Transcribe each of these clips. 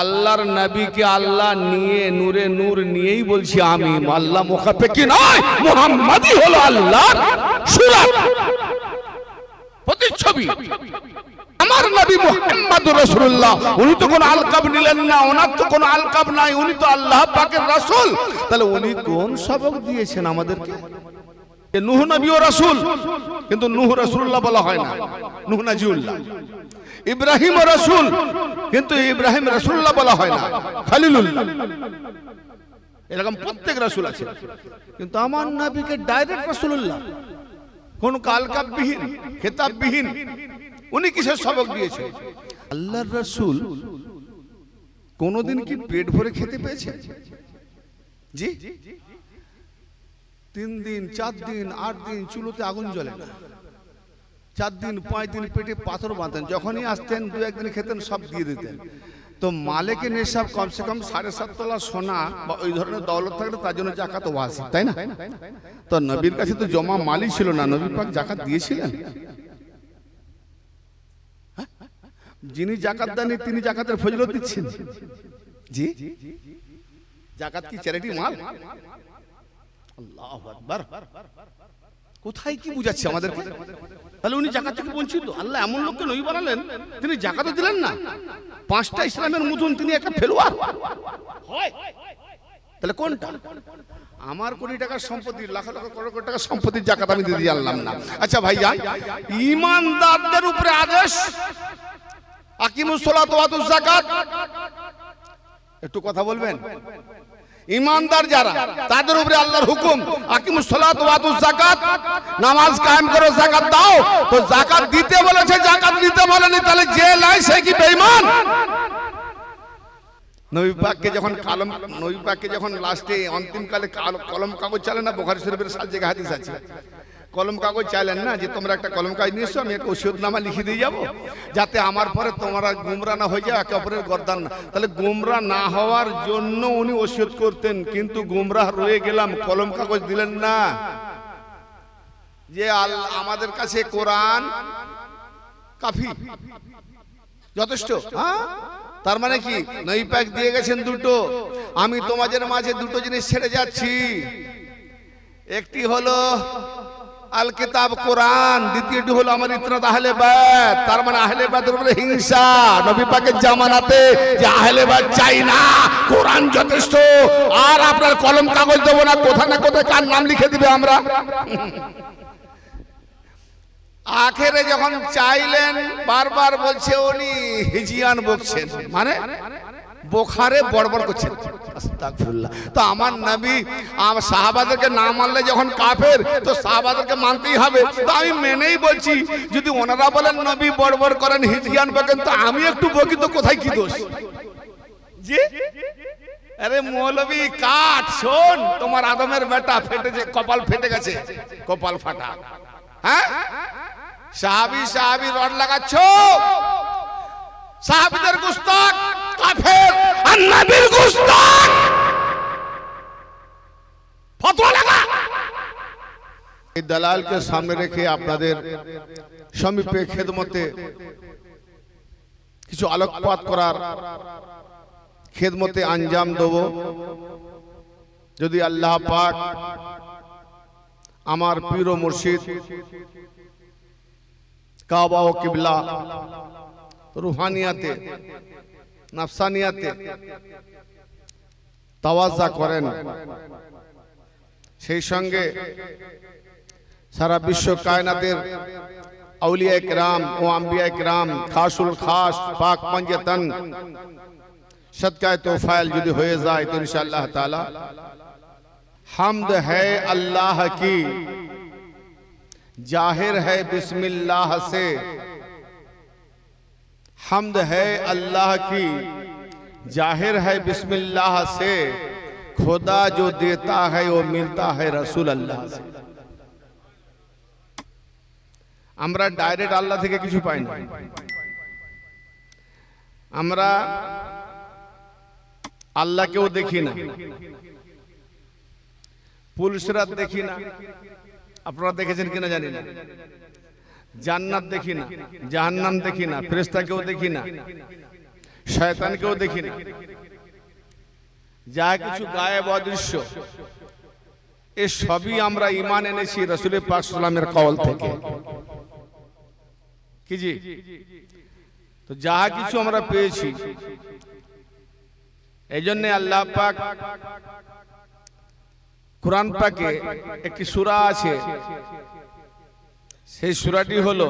আল্লাহর নবীকে আল্লাহ নিয়ে নূরে নূর নিয়েই বলছি আমি। আল্লাহ মুখাপেক্ষি নয়, মুহাম্মাদই হলো আল্লাহর সূরত, প্রতিচ্ছবি। আমার নবী মুহাম্মদুর রাসূলুল্লাহ, উনি তো কোনো আলকাব নিলেন না, ওনার তো কোনো আলকাব নাই, উনি তো আল্লাহ পাকের রাসূল। তাহলে উনি কোন সবক দিয়েছেন আমাদেরকে? নূহ নবী ও রাসূল, কিন্তু নূহ রাসূলুল্লাহ বলা হয় না, নূহ নাজিউল্লাহ। ইব্রাহিম রাসূল, কিন্তু ইব্রাহিম রাসূলুল্লাহ বলা হয় না, খলিলুল্লাহ। এরকম প্রত্যেক রাসূল আছে, কিন্তু আমার নবীকে ডাইরেক্ট রাসূলুল্লাহ, কোন কালকাববিহীন, খেতাববিহীন। উনি কিসের সবক দিয়েছে? আল্লাহর রাসূল কোনদিন কি পেট ভরে খেতে পেয়েছে? জি, 3 দিন 4 দিন 8 দিন চুলোতে আগুন জ্বলে না, 4 দিন 5 দিন পেটে পাথর বাঁধতেন, যখনই আসতেন 2-1 দিন খেতেন, সব দিয়ে দিতেন। তো মালিকের নেশাব কমসে কম 7.5 তোলা সোনা বা ওই ধরনের দৌলত থাকলে তার জন্য জাকাত ওয়াজিব, তাই না? তো নবীর কাছে তো জমা মালই ছিল না, নবী পাক জাকাত দিয়েছিলেন? যিনি জাকাত দেননি তিনি জাকাতের ফজিলত দিচ্ছেন। জি, জাকাত কি চ্যারিটি মাল? আল্লাহু আকবার। কোথায় কি বুঝাচ্ছে আমাদেরকে? তাহলে উনি জাকাত থেকে বঞ্চিত? আল্লাহ এমন লোককে নবী বানালেন, তিনি জাকাতও দিলেন না। 5টা ইসলামের মতন তিনি একটা ফেলোয়ার। তাহলে কোনটা? আমার কোটি টাকার সম্পত্তি, লাখ লাখ করোড় কোটি টাকার সম্পত্তির জাকাত আমি দিয়ে আনলাম না। আচ্ছা ভাইজান, ঈমানদারদের উপরে আদেশ আকিমুস সালাত ওয়া আতুজ যাকাত, একটু কথা বলবেন। ঈমানদার যারা, তাদের উপরে আল্লাহর হুকুম আকিমুস সালাত ওয়া আতুজ যাকাত, নামাজ কায়েম করো, যাকাত দাও। তো যাকাত দিতে বলেছে, যাকাত দিতে বলেনি, তাহলে যে লাই সে কি বেঈমান? নবী পাককে যখন নবী পাককে যখন লাস্টে অন্তিমকালে কলম কাগজ চালে না, বুখারী শরীফের 7 জায়গায় হাদিস আছে, কলম কাগজ চাইলেন না যে তোমরা একটা কলম কাগজ নিয়ে এসো, আমি একটা ওসিয়তনামা লিখে দিয়ে যাবো, যাতে আমার পরে তোমরা গুমরা না হয়ে যায়, একে অপরের গর্দান না। তাহলে গুমরা না হওয়ার জন্য উনি ওসিয়ত করতেন, কিন্তু গুমরাহ রয়ে গেলাম, কলম কাগজ দিলেন না। যে আমাদের কাছে কোরআন কাফি, যথেষ্ট। তার মানে কি? নবী পাক দিয়ে গেছেন দুটো। আমি তোমাদের মাঝে দুটো জিনিস ছেড়ে যাচ্ছি, একটি হলো আল কিতাব কোরআন, দ্বিতীয়টি হলো আমার ইতরাত আহলে বাইত। তার মানে আহলে বাইতের উপরে হিংসা। নবী পাকের জামানাতে যে আহলে বাইত চাই না, কোরআন যথেষ্ট, আর আপনার কলম কাগজ দেবো না, কোথায় না কোথায় কার নাম লিখে দিবে আমরা। আখেরে যখন চাইলেন, বারবার বলছে উনি হিজিয়ান বকছেন, মানে বোখারে বড়বড় করছেন। আস্তাগফিরুল্লাহ। তো আমার নবী সাহাবাদেরকে না মানলে যখন কাফের, তো সাহাবাদেরকে মানতেই হবে। তো আমি মেনেই বলছি, যদি ওনারা বলেন নবী বড়বড় করেন, হিজিয়ান বকেন, তো আমি একটু বকি, তো কোথায় কি দোষ? জি, আরে মৌলবী কাট, শোন, তোমার আদমের বেটা ফেটেছে, কপাল ফেটে গেছে, কপাল ফাটা। হ্যাঁ, সাহাবী রড লাগাচ্ছ, সাহাবীদের গুস্তাখ কাফের, আর নবীর গুস্তাখ ফতোয়া লাগা। এই দালালকে সামনে রেখে আপনাদের সমীপে খেদমতে কিছু আলোকপাত করার, খেদমতে আঞ্জাম দেব। যদি আল্লাহ পাক আমার পীর ও মুর্শিদ কাবা ও কিবলা রুহানিয়াতে, নাফসানিয়াতে তাওয়াজ্জা করেন, সেই সঙ্গে সারা বিশ্ব কায়নাতের আউলিয়া কিরাম ও আম্বিয়া কিরাম, খাসুল খাস, পাক পঞ্জতন সদকায়ে তোফাইল যদি হয়ে যায়, তো ইনশাআল্লাহ তাআলা হামদ है अल्लाह की, जाहिर है बिस्मिल्लाह से, हम्द है अल्लाह की, जाहिर है बिस्मिल्लाह से, खुदा जो देता है वो मिलता है रसूल अल्लाह से। আমরা ডাইরেক্ট আল্লাহ থেকে কিছু পাই না, আমরা আল্লাহকেও দেখি না, পুলসিরাত দেখি না, আপনারা দেখেছেন কিনা জানি না, জান্নাত দেখি না, জাহান্নাম দেখি না, ফেরেশতাকেও দেখি না, শয়তানকেও দেখি না, যা কিছু গায়েব অদৃশ্য এ সবই আমরা ঈমান এনেছি রাসূল পাক সাল্লাল্লাহু আলাইহি ওয়াসাল্লামের কওল থেকে। কি জি? তো যা কিছু আমরা পেয়েছি, এইজন্য আল্লাহ পাক কুরআন পাকে একটি সূরা আছে, সেই সূরাটি হলো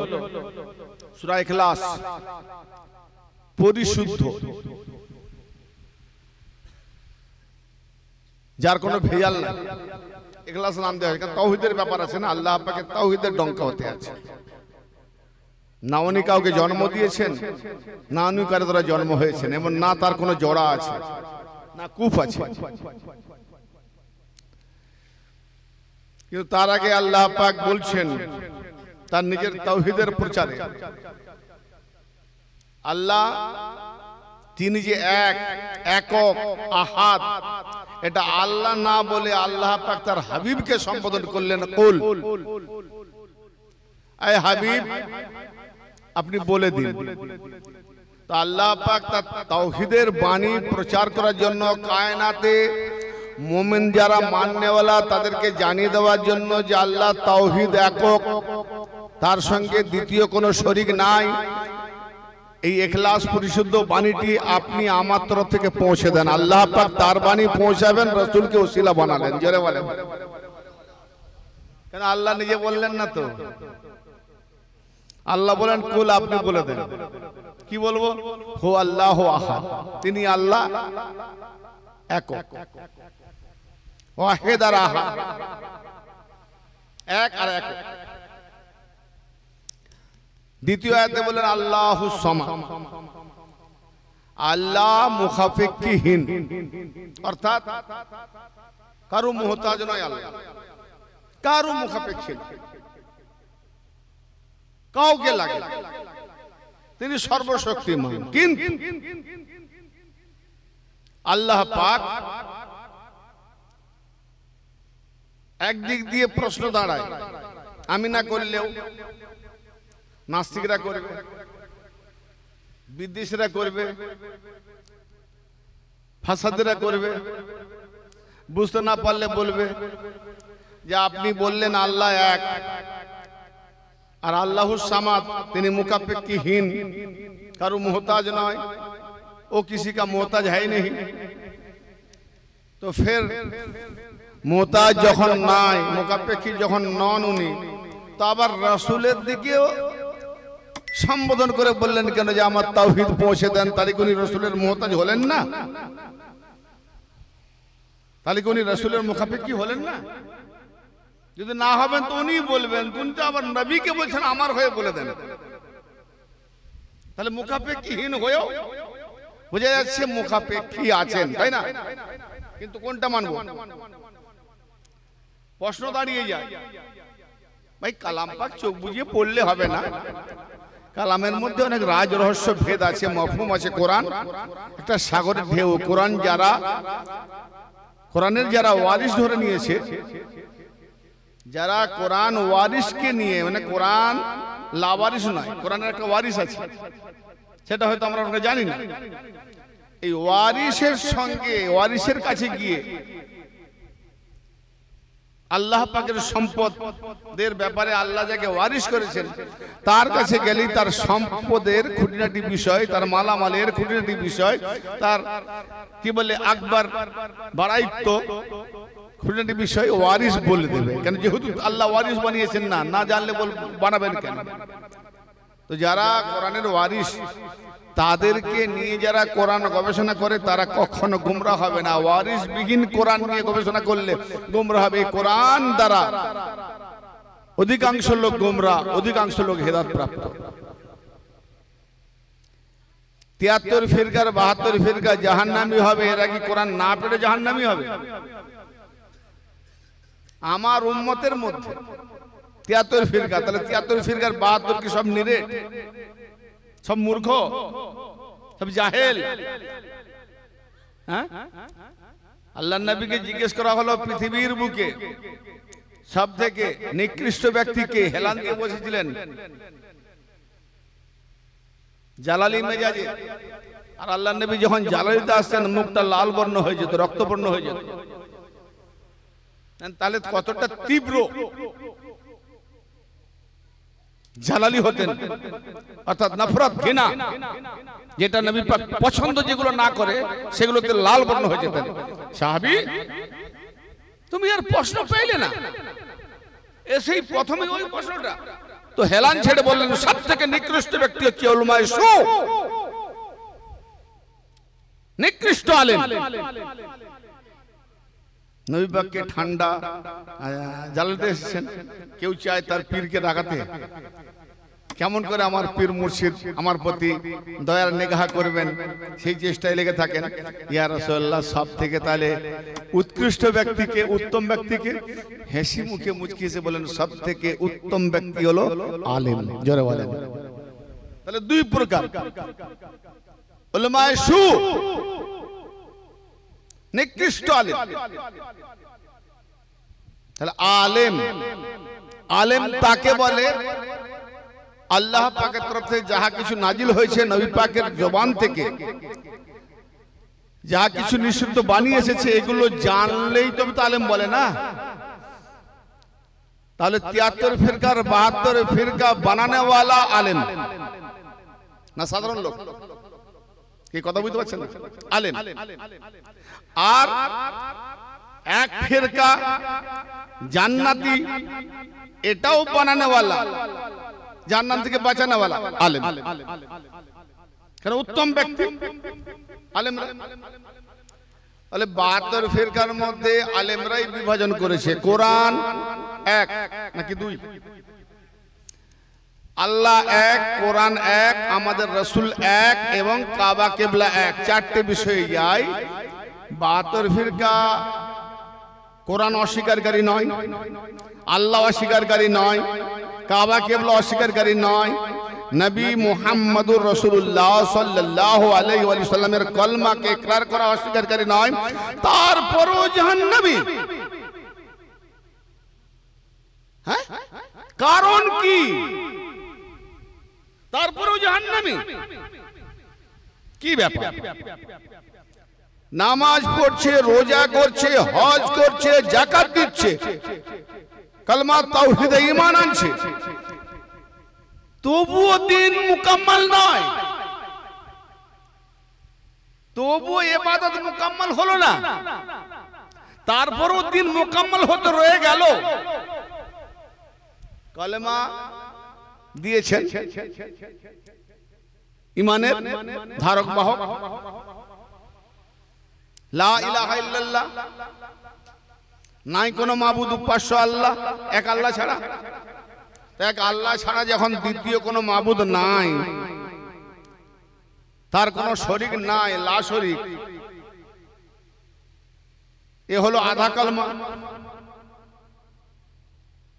সূরা ইখলাস, পরিশুদ্ধ, যার কোনো ভেজাল নাই। ইখলাস নাম দেওয়া হয় কারণ তাওহীদের ব্যাপার আছে না, আল্লাহ পাকের তাওহীদের ডঙ্কা হতে আছে। না উনি কাউকে জন্ম দিয়েছেন, না উনি কারো দ্বারা জন্ম হয়েছেন, এবং না তার কোনো জোড়া আছে, না কুফ আছে। কিন্তু তার আগে আল্লাহ পাক বলছেন তার নিজের তাওহীদের প্রচারে, আল্লাহ তিনি যে এক, একক, আহাদ, এটা আল্লাহ না বলে আল্লাহ পাক তার হাবিবকে সম্বোধন করলেন, কুল, আয় হাবিব আপনি বলে দিন। তো আল্লাহ পাক তার তাওহীদের বাণী প্রচার করার জন্য কায়নাতে মুমিন যারা মাননেওয়ালা তাদেরকে জানিয়ে দেওয়ার জন্য যে আল্লাহ তাওহীদ একক, তার সঙ্গে দ্বিতীয় কোনো শরীক নাই, এই ইখলাস পরিশুদ্ধ বাণীটি আপনি আমার তরফ থেকে পৌঁছে দেন। আল্লাহ পাক তার বাণী পৌঁছাবেন, রাসূলকে ওসিলা বানালেন। জোরে বলেন, কেন আল্লাহ নিজে বললেন না তো? আল্লাহ বলেন কুল, আপনি বলে দেন। কি বলবো? হু আল্লাহু আহাদ, তিনি আল্লাহ একক, ওয়াহিদ আর আহাদ, এক আর এক। দ্বিতীয় আয়াতে বলেন আল্লাহু সামাদ, আল্লাহ মুখাফিকহীন, অর্থাৎ কারো মুহতাজ নয়, আল্লাহ কারো মুখাপেক্ষী, কাউকে লাগে, তিনি সর্বশক্তিমান। কিন্তু আল্লাহ পাক একদিক দিয়ে প্রশ্ন দাঁড়ায়, আমি না করলেও নাস্তিকরা করবে, বিদ্বেষীরা করবে, ফাসাদিরা করবে, বুঝতে না পারলে বলবে যে আপনি বললেন আল্লাহ এক, আর আল্লাহুস সামাদ, তিনি মুকাফেক্ষীহীন, কারো মুহতাজ নয়, ও किसी का मोहताज है ही नहीं। তো ফের মোহতাজ যখন নাই, মুকাফেক্ষী যখন নন উনি, তো আবার রাসূলের দিকেও সম্বোধন করে বললেন কেন যে আমার তাওহীদ পৌঁছে দেন? তাহলে কি উনি রাসূলের মুহতাজ হলেন না? তাহলে কি উনি রাসূলের মুখাপেক্ষী হলেন না? যদি না হবেন তো উনি বলবেন, তুমি তো আবার নবীকে বলছেন আমার হয়ে বলে দেন, তাহলে মুখাপেক্ষীহীন হয়েও বোঝা যাচ্ছে মুখাপেক্ষী আছেন, তাই না? কিন্তু কোনটা মানবো? প্রশ্ন দাঁড়িয়ে যায়, ভাই কালাম পাক চোখ বুঝিয়ে পড়লে হবে না, কালামের মধ্যে অনেক রাজ রহস্য ভেদ আছে, মফহুম আছে। কোরআন একটা সাগরের ঢেউ, কোরআন যারা কোরআনের যারা ওয়ারিস ধরে নিয়েছে, যারা কোরআন ওয়ারিসকে নিয়ে, মানে কোরআন লাওয়ারিস নয়, কোরআনের একটা ওয়ারিস আছে, সেটা হয়তো আমরা জানি না। এই ওয়ারিসের সঙ্গে, ওয়ারিসের কাছে গিয়ে আল্লাহ পাকের সম্পদের ব্যাপারে আল্লাহ যাকে ওয়ারিস করেছেন তার কাছে গেলেই তার সম্পদের খুঁটিনাটি বিষয়, তার মালামালের খুঁটিনাটি বিষয়, তার কি বলে আকবর বাড়াইত্ব খুঁটিনাটি বিষয় ওয়ারিস বলে দেবে। কেন? যেহেতু আল্লাহ ওয়ারিস বানিয়েছেন, না না জানলে বানাবেন কেন? তো যারা কোরআনের ওয়ারিস, তাদেরকে নিয়ে যারা কোরআন গবেষণা করে তারা কখনো গোমরাহ হবে না। ওয়ারিস বিহীন কোরআন নিয়ে গবেষণা করলে গোমরাহ হবে। কোরআন দ্বারা অধিকাংশ লোক গোমরাহ, অধিকাংশ লোক হেদায়েত প্রাপ্ত। ৭৩ ফিরকার ৭২ ফিরকা জাহান্নামী হবে, এরা কি কোরআন না পড়ে জাহান্নামী হবে? আমার উম্মতের মধ্যে ৭৩ ফিরকা, তাহলে ৭৩ ফিরকার ৭২ কি সব নিরেট, সব মূর্খ, সব জাহেল? হ্যাঁ, আল্লাহর নবীকে জিজ্ঞেস করা হলো পৃথিবীর বুকে সব থেকে নিকৃষ্ট ব্যক্তিকে, হেলান দিয়ে বসেছিলেন জালালি মেজাজে, আর আল্লাহ নবী যখন জ্বালানিতে আসতেন মুখটা লাল বর্ণ হয়ে যেত, রক্তবর্ণ হয়ে যেত। তাহলে কতটা তীব্র জালালি হতেন, অর্থাৎ নফরত, ঘৃণা, যেটা নবী পাক পছন্দ যেগুলো না করে সেগুলোতে লাল বর্ণ হয়ে যেতেন। সাহাবী তুমি আর প্রশ্ন পেলে না, এসেই প্রথমে ওই প্রশ্নটা তো হেলান ছেড়ে বললেন সব থেকে নিকৃষ্ট ব্যক্তি হচ্ছে উলামায়ে সু, নিকৃষ্ট আলেম। নবী পাককে ঠান্ডা জ্বালাতে এসেছেন, কেউ চায় তার পীরকে রাগাতে, কেমন করে আমার পীর মুর্শিদ আমার প্রতি দয়ার নিগাহ করবেন, সেই চেষ্টায় লেগে থাকেন। ইয়া রাসূলুল্লাহ, সব থেকে তাহলে উৎকৃষ্ট ব্যক্তিকে, উত্তম ব্যক্তিকে হেসি মুখে মুচকিয়ে বলেন সব থেকে উত্তম ব্যক্তি হলো আলেম। জোরে বলেন। তাহলে দুই প্রকার, উলামায়ে সু, নিকৃষ্ট আলেম। তাহলে আলেম, আলেম তাকে বলে আল্লাহ পাকের তরফ থেকে যাহা কিছু নাজিল হয়েছে নবী পাকের জবান থেকে, যাহা কিছু নিষিদ্ধ বাণী এসেছে, এগুলো জানলেই তবে তো আলেম বলে না। তাহলে ৭৩ ফিরকার ৭২ ফিরকা বানানেওয়ালা আলেম না সাধারণ লোক? কি কথা বুঝতে পারছেন? আলেম। আর এক ফিরকা জান্নাতি, এটাও বানানেওয়ালা, জান্নাত থেকে বাঁচানেওয়ালা আলেম। কেন? উত্তম ব্যক্তি আলেমরা। তাহলে ৭২ ফিরকার মধ্যে আলেমরাই বিভাজন করেছে। কোরআন এক নাকি দুই? আল্লাহ এক, কোরআন এক, আমাদের রাসূল এক এবং কাবা কিবলা এক, চারটে বিষয়ে যায়। ৭২ ফিরকা কোরআন অস্বীকারী নয়, আল্লাহ অস্বীকারী নয়, কাবা কিবলা অস্বীকারী নয়, নবী মুহাম্মদুর রাসূলুল্লাহ সাল্লাল্লাহু আলাইহি ওয়া সাল্লামের কলমাকে ইকরার করা অস্বীকারী নয়, তারপরও জাহান্নামী। হ্যাঁ, কারণ কি? তারপরও জাহান্নামী, কি ব্যাপার? নামাজ পড়ছে, রোজা করছে, হজ করছে, যাকাত দিচ্ছে, কালমা তাওহীদে ঈমান আনছে, তবুও দিন মুকাম্মাল নয়, তবুও ইবাদত মুকাম্মাল হলো না, তারপরও দিন মুকাম্মাল হতে রয়ে গেল। কালেমা দিয়েছেন, ঈমানের ধারক বাহক, লা ইলাহা ইল্লাল্লাহ, নাই কোনো মাবুদ উপাস্য আল্লাহ, এক আল্লাহ ছাড়া। এক আল্লাহ ছাড়া যখন দ্বিতীয় কোনো মাবুদ নাই, তার কোনো শরীক নাই, লা শরীক, এ হলো আধা কালমা।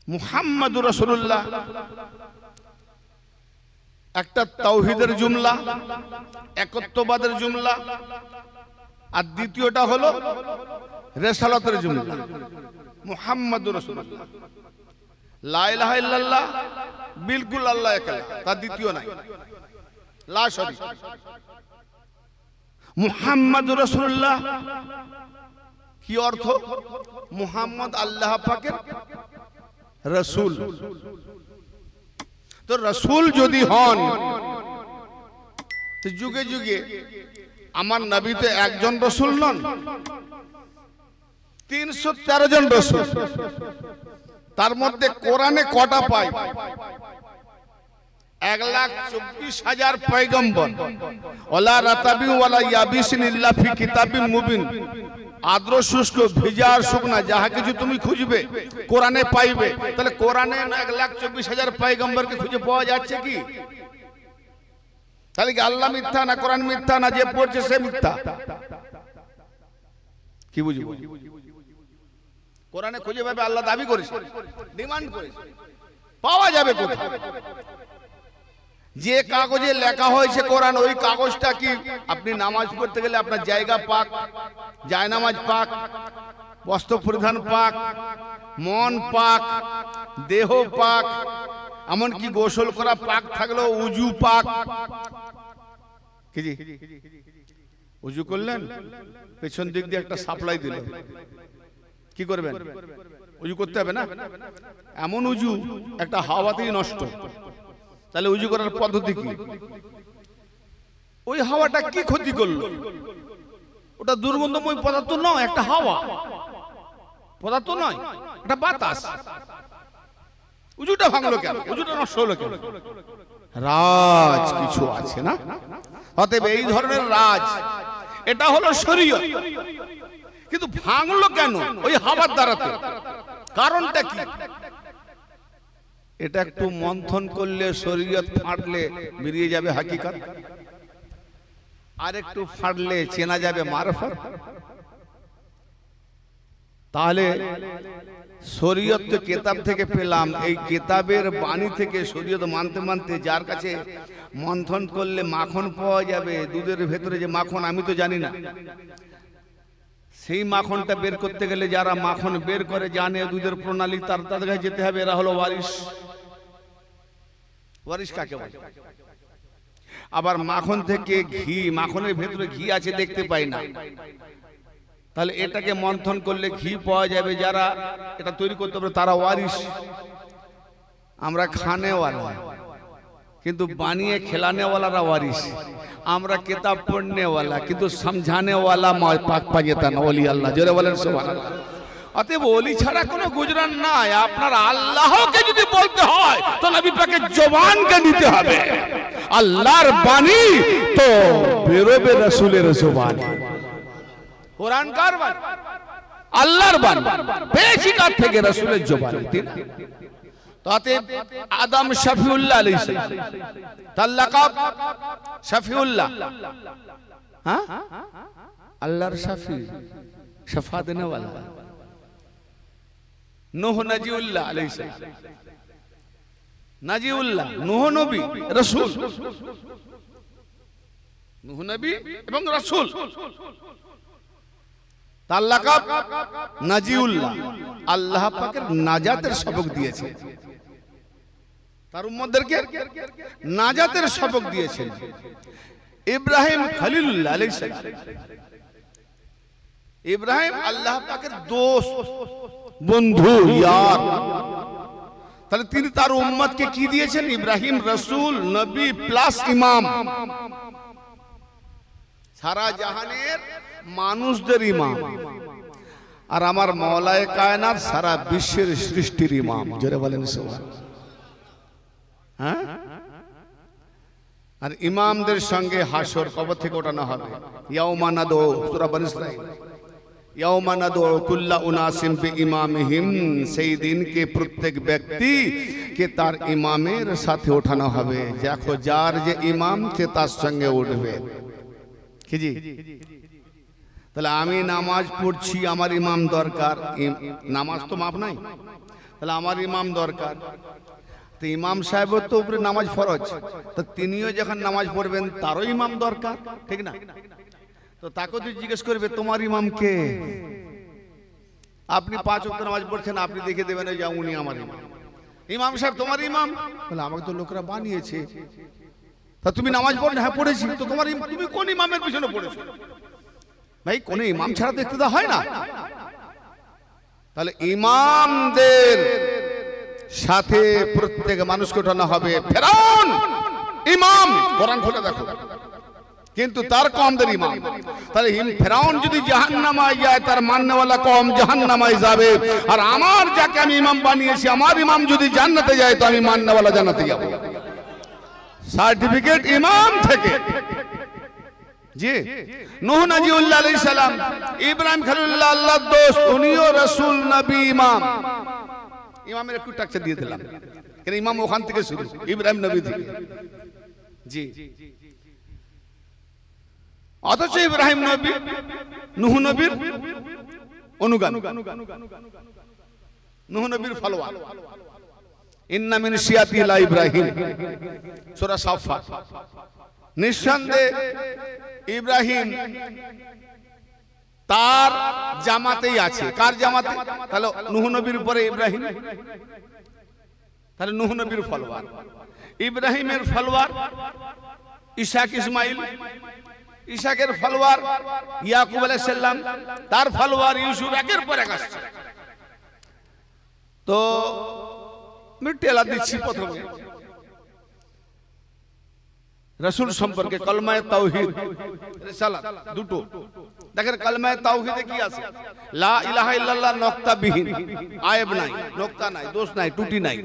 মুহাম্মাদুর রাসূলুল্লাহ একটা তাওহীদের জুমলা, একত্ববাদের জুমলা, আর দ্বিতীয়টা হলো রিসালাতের জুমলা। মুহাম্মাদুর রাসূলুল্লাহ, লা ইলাহা ইল্লাল্লাহ, বিলকুল আল্লাহ একা, তার দ্বিতীয় নাই, লা শরীক। মুহাম্মাদুর রাসূলুল্লাহ কি অর্থ? মুহাম্মদ আল্লাহ পাকের রাসূল। তো রাসূল যদি হন, তো যুগে যুগে আমার নবী তো একজন রাসূল নন, 313 জন রাসূল। তার মধ্যে কোরআনে কটা পাই? 1,24,000 পয়গম্বর। ওয়ালা রাতাবি ওয়ালা ইয়াবিসিন ইল্লা ফি কিতাবিম মুবিন। আদ্র শুষ্ক, ভিজা আর শুকনা, যাহা কিছু তুমি খুঁজবে কোরআনে পাইবে। তাহলে কোরআনে 1,24,000 পয়গম্বরকে খুঁজে পাওয়া যাচ্ছে কি? তাহলে কি আল্লাহ মিথ্যা না কোরআন মিথ্যা, না যে পড়ছে সে মিথ্যা? কি বুঝবো? কোরআনে খুঁজে পাবে আল্লাহ দাবি করেছে, ডিমান্ড করেছে, পাওয়া যাবে কোথায়? যে কাগজে লেখা হয়েছে কোরআন, ওই কাগজটা কি আপনি নামাজ পড়তে গেলে আপনার জায়গা পাক, জায়নামাজ পাক, বস্ত্র পরিধান পাক, মন পাক, দেহ পাক, এমনকি গোসল করা পাক থাকলেও উজু পাক, কি জি উজু করলেন, পেছন দিক দিয়ে একটা সাপ্লাই দিল, কি করবেন? উজু করতে হবে না? এমন উজু একটা হাওয়াতেই নষ্ট, তাহলে উজু করার পদ্ধতি কি? ওই হাওয়াটা কি ক্ষতি করলো? ওটা দুর্গন্ধময় পদার্থ নয়, একটা হাওয়া, পদার্থ নয়, এটা বাতাস। উজুটা ভাঙলো কেন? উজুটা নষ্ট হলো কেন? রাজ কিছু আছে না? অতএব এই ধরনের রাজ, এটা হলো শরীয়ত, কিন্তু ভাঙলো কেন? ওই হাওয়ার দ্বারাতে। কারণটা কি? এটা একটু মন্থন করলে, শরীয়ত ফাটলে বেরিয়ে যাবে হাকিকত, আর একটু ফাটলে চেনা যাবে মারফত। তাহলে শরীয়ত তো কেতাব থেকে পেলাম, এই কেতাবের বাণী থেকে শরীয়ত মানতে মানতে যার কাছে মন্থন করলে মাখন পাওয়া যাবে, দুধের ভেতরে যে মাখন আমি তো জানি না, সেই মাখনটা বের করতে গেলে যারা মাখন বের করে জানে দুধের প্রণালী, তাদের কাছে যেতে হবে। এরা হলো ওয়ারিশ। ওয়ারিশ কাকে বলে? আবার মাখন থেকে ঘি, মাখনের ভেতরে ঘি আছে দেখতে পাই না, তাহলে এটাকে মন্থন করলে ঘি পাওয়া যাবে, যারা এটা তৈরি করতে পারে তারা ওয়ারিশ। আমরা খানেওয়ালা, কিন্তু বানিয়ে খেলানেওয়ালারা ওয়ারিশ। আমরা কিতাব পড়নেওয়ালা, কিন্তু সমঝানেওয়ালা পাক পাজেতা না ওলি আল্লাহ। জোরে বলেন সুবহানাল্লাহ। অতএব ওলি ছাড়া কোনো গুজরান নাই। আপনার আল্লাহকে যদি বলতে হয় তো নবী পাকের জবানকে নিতে হবে। আল্লাহর বাণী তো বেরোবে রাসূলের জবানে। কোরআন কার বাণী? আল্লাহর বাণী, বেশি কার থেকে? রাসূলের জবানে। তাতে আদম শফিউল্লাহ আলাইহিস সালাম, তার লাকাব শফিউল্লাহ। হ্যাঁ, আল্লাহর শফি, শফা দেনে ওয়ালা। নূহ নাজিউল্লাহ আলাইহিস সালাম, নাজিউল্লাহ, নূহ নবী, রাসূল। নূহ নবী এবং রাসূল, তার লাকাব নাজিউল্লাহ। আল্লাহ পাকের নাজাতের সবক দিয়েছে, তার উম্মতদেরকে নাজাতের সবক দিয়েছেন। ইব্রাহিম খলিলুল্লাহ আলাইহিস সালাম, ইব্রাহিম আল্লাহ পাকের দোস্ত, বন্ধু, ইয়ার। তাহলে তিনি তার উম্মতকে কি দিয়েছেন? ইব্রাহিম রাসূল, নবী প্লাস ইমাম, সারা জাহানের মানুষদের ইমাম। আর আমার মওলায়ে কায়নাত সারা বিশ্বের সৃষ্টির ইমাম। জোরে বলেন সুবহানাল্লাহ। হ্যাঁ, আর ইমামদের সঙ্গে হাসর, কবর থেকে ওঠানো হবে। ইয়াউমা নাদউ, সূরা বনী ইসরাঈল, ইয়াউমা নাদউ কুল্লা উনাসিম বিইমামিহিম। সেই দিনকে প্রত্যেক ব্যক্তি কে তার ইমামের সাথে ওঠানো হবে। দেখো, যার যে ইমাম সে তার সঙ্গে উঠবে। কি জি? তাহলে আমি নামাজ পড়ছি, আমার ইমাম দরকার। নামাজ তো মাপ নাই, তাহলে আমার ইমাম দরকার। তো ইমাম সাহেবের তো উপরে নামাজ ফরজ, তো তিনিও যখন নামাজ পড়বেন তারও ইমাম দরকার, ঠিক না? তো তাকে তুই জিজ্ঞেস করবে তোমার ইমাম কে? আপনি 5 ওয়াক্ত নামাজ পড়ছেন, আপনি দেখে দেবেন যে উনি আমার ইমাম। ইমাম সাহেব তোমার ইমাম? বলে আমাকে তো লোকরা বানিয়েছে। তা তুমি নামাজ পড়ো? হ্যাঁ পড়েছি। তো তোমার তুমি কোন ইমামের পিছনে পড়েছো? ভাই, কোন ইমাম ছাড়া দেখতে দেওয়া হয় না। তাহলে ইমামদের সাথে প্রত্যেক মানুষকে ওঠানো হবে। ফেরাউন ইমাম, কোরআন খুলে দেখো, কিন্তু তার কওমদের ইমাম। তাহলে ফেরাউন যদি জাহান্নামায় যায়, তার মাননেওয়ালা কওম জাহান্নামায় যাবে। আর আমার যাকে আমি ইমাম বানিয়েছি, আমার ইমাম যদি জান্নাতে যায়, তো আমি মাননেওয়ালা জান্নাতে যাব। সার্টিফিকেট ইমাম থেকে। জি, নূহ নাজিউল্লাহ আলাইহিস সালাম, ইব্রাহিম খলিলুল্লাহ আল্লাহর দোস্ত, উনিও রাসূল, নবী, ইমাম। ইমামের একটু টাকচা দিয়ে দিলাম, কারণ ইমাম ওখান থেকে শুরু, ইব্রাহিম নবী থেকে। জি, অথচ ইব্রাহিম নবী নূহ নবীর অনুগামী, নূহ নবীর ফলোয়ার। ইন্না মিন শিয়াতি লা ইব্রাহিম, সূরা সাফফাত। নিঃসন্দেহে ইব্রাহিম তার জামাতেই আছে। কার জামাতে? তাহলে নূহ নবীর উপরে ইব্রাহিম, তাহলে নূহ নবীর ফলোয়ার। ইব্রাহিমের ফলোয়ার ইসাক ইসমাইল, ইসাকের ফলোয়ার ইয়াকুব আলাইহিস সালাম, তার ফলোয়ার ইউসুফ, একের পর এক আসছে। তো আমি টেলা দিচ্ছি প্রথমে রাসূল সম্পর্কে, কলমায়ে তাওহীদ রিসালাত দুটো দেখেন। কলমায়ে তাওহীদে কি আছে? লা ইলাহা ইল্লাল্লাহ নক্তা বিহীন, আয়েব নাই, নক্তা নাই, দোষ নাই, ত্রুটি নাই।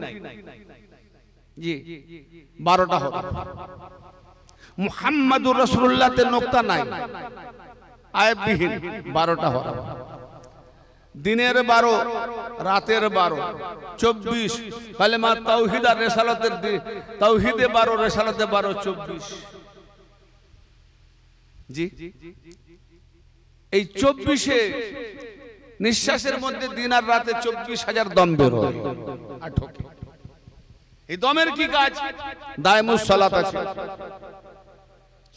জি 12টা হবে। মুহাম্মাদুর রাসূলুল্লাহ তে নক্তা নাই, আয়েব বিহীন, 12টা হবে। দিনের 12, রাতের 12, 24। কালেমা তাওহীদ আর রিসালাতের তাওহীদে 12, রিসালাতে 12, 24। জি এই 24-এ নিঃশ্বাসের মধ্যে দিন আর রাতে 24,000 দম বের হয়। এই দমের কি কাজ? দায়মুস সালাত আছে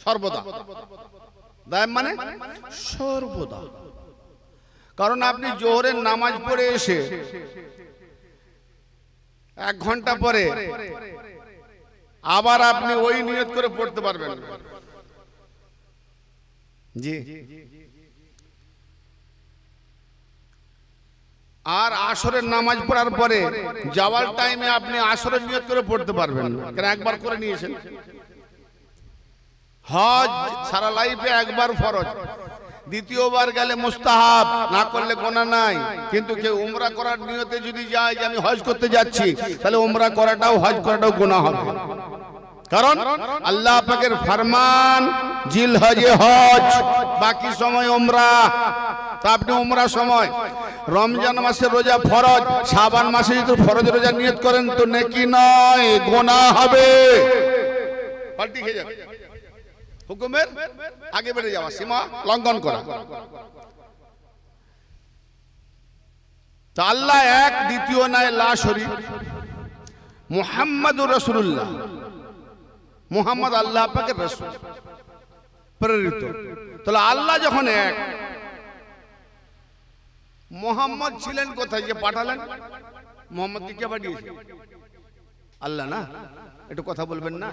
সর্বদা। দায়ম মানে সর্বদা। কারণ আপনি জোহরের নামাজ পড়ে এসে 1 ঘন্টা পরে আবার আপনি ওই নিয়ত করে পড়তে পারবেন না। জি আর আসরের নামাজ পড়ার পরে যাওয়ার টাইমে আপনি আসরের নিয়ত করে পড়তে পারবেন না, কারণ একবার করে নিয়েছেন। হজ সারা লাইফে একবার ফরজ, দ্বিতীয়বার গেলে মুস্তাহাব, না করলে গুনাহ নাই। কিন্তু কেউ উমরা করার নিয়তে যদি যায় যে আমি হজ করতে যাচ্ছি, তাহলে উমরা করাটাও হজ করাটাও গুনাহ হবে। কারণ আল্লাহ পাকের ফরমান জিলহজে হজ, বাকি সময় উমরা। তা আপনি উমরা সময় রমজান মাসে রোজা ফরজ, শাবান মাসে যদি ফরজ রোজা নিয়ত করেন তো নেকি নয়, গুনাহ হবে, পাল্টি খেয়ে যাবে। হুকুমের আগে বেড়ে যাওয়া, সীমা লঙ্ঘন করা। তা আল্লাহ এক, দ্বিতীয় নাই, লা শরীক। মুহাম্মাদুর রাসূলুল্লাহ, মুহাম্মদ আল্লাহ পাকের রাসূল, প্রেরিত। তাহলে আল্লাহ যখন এক, মুহাম্মদ ছিলেন কোথায় যে পাঠালেন? মুহাম্মদকে কে পাঠিয়েছে? আল্লাহ না? একটু কথা বলবেন না?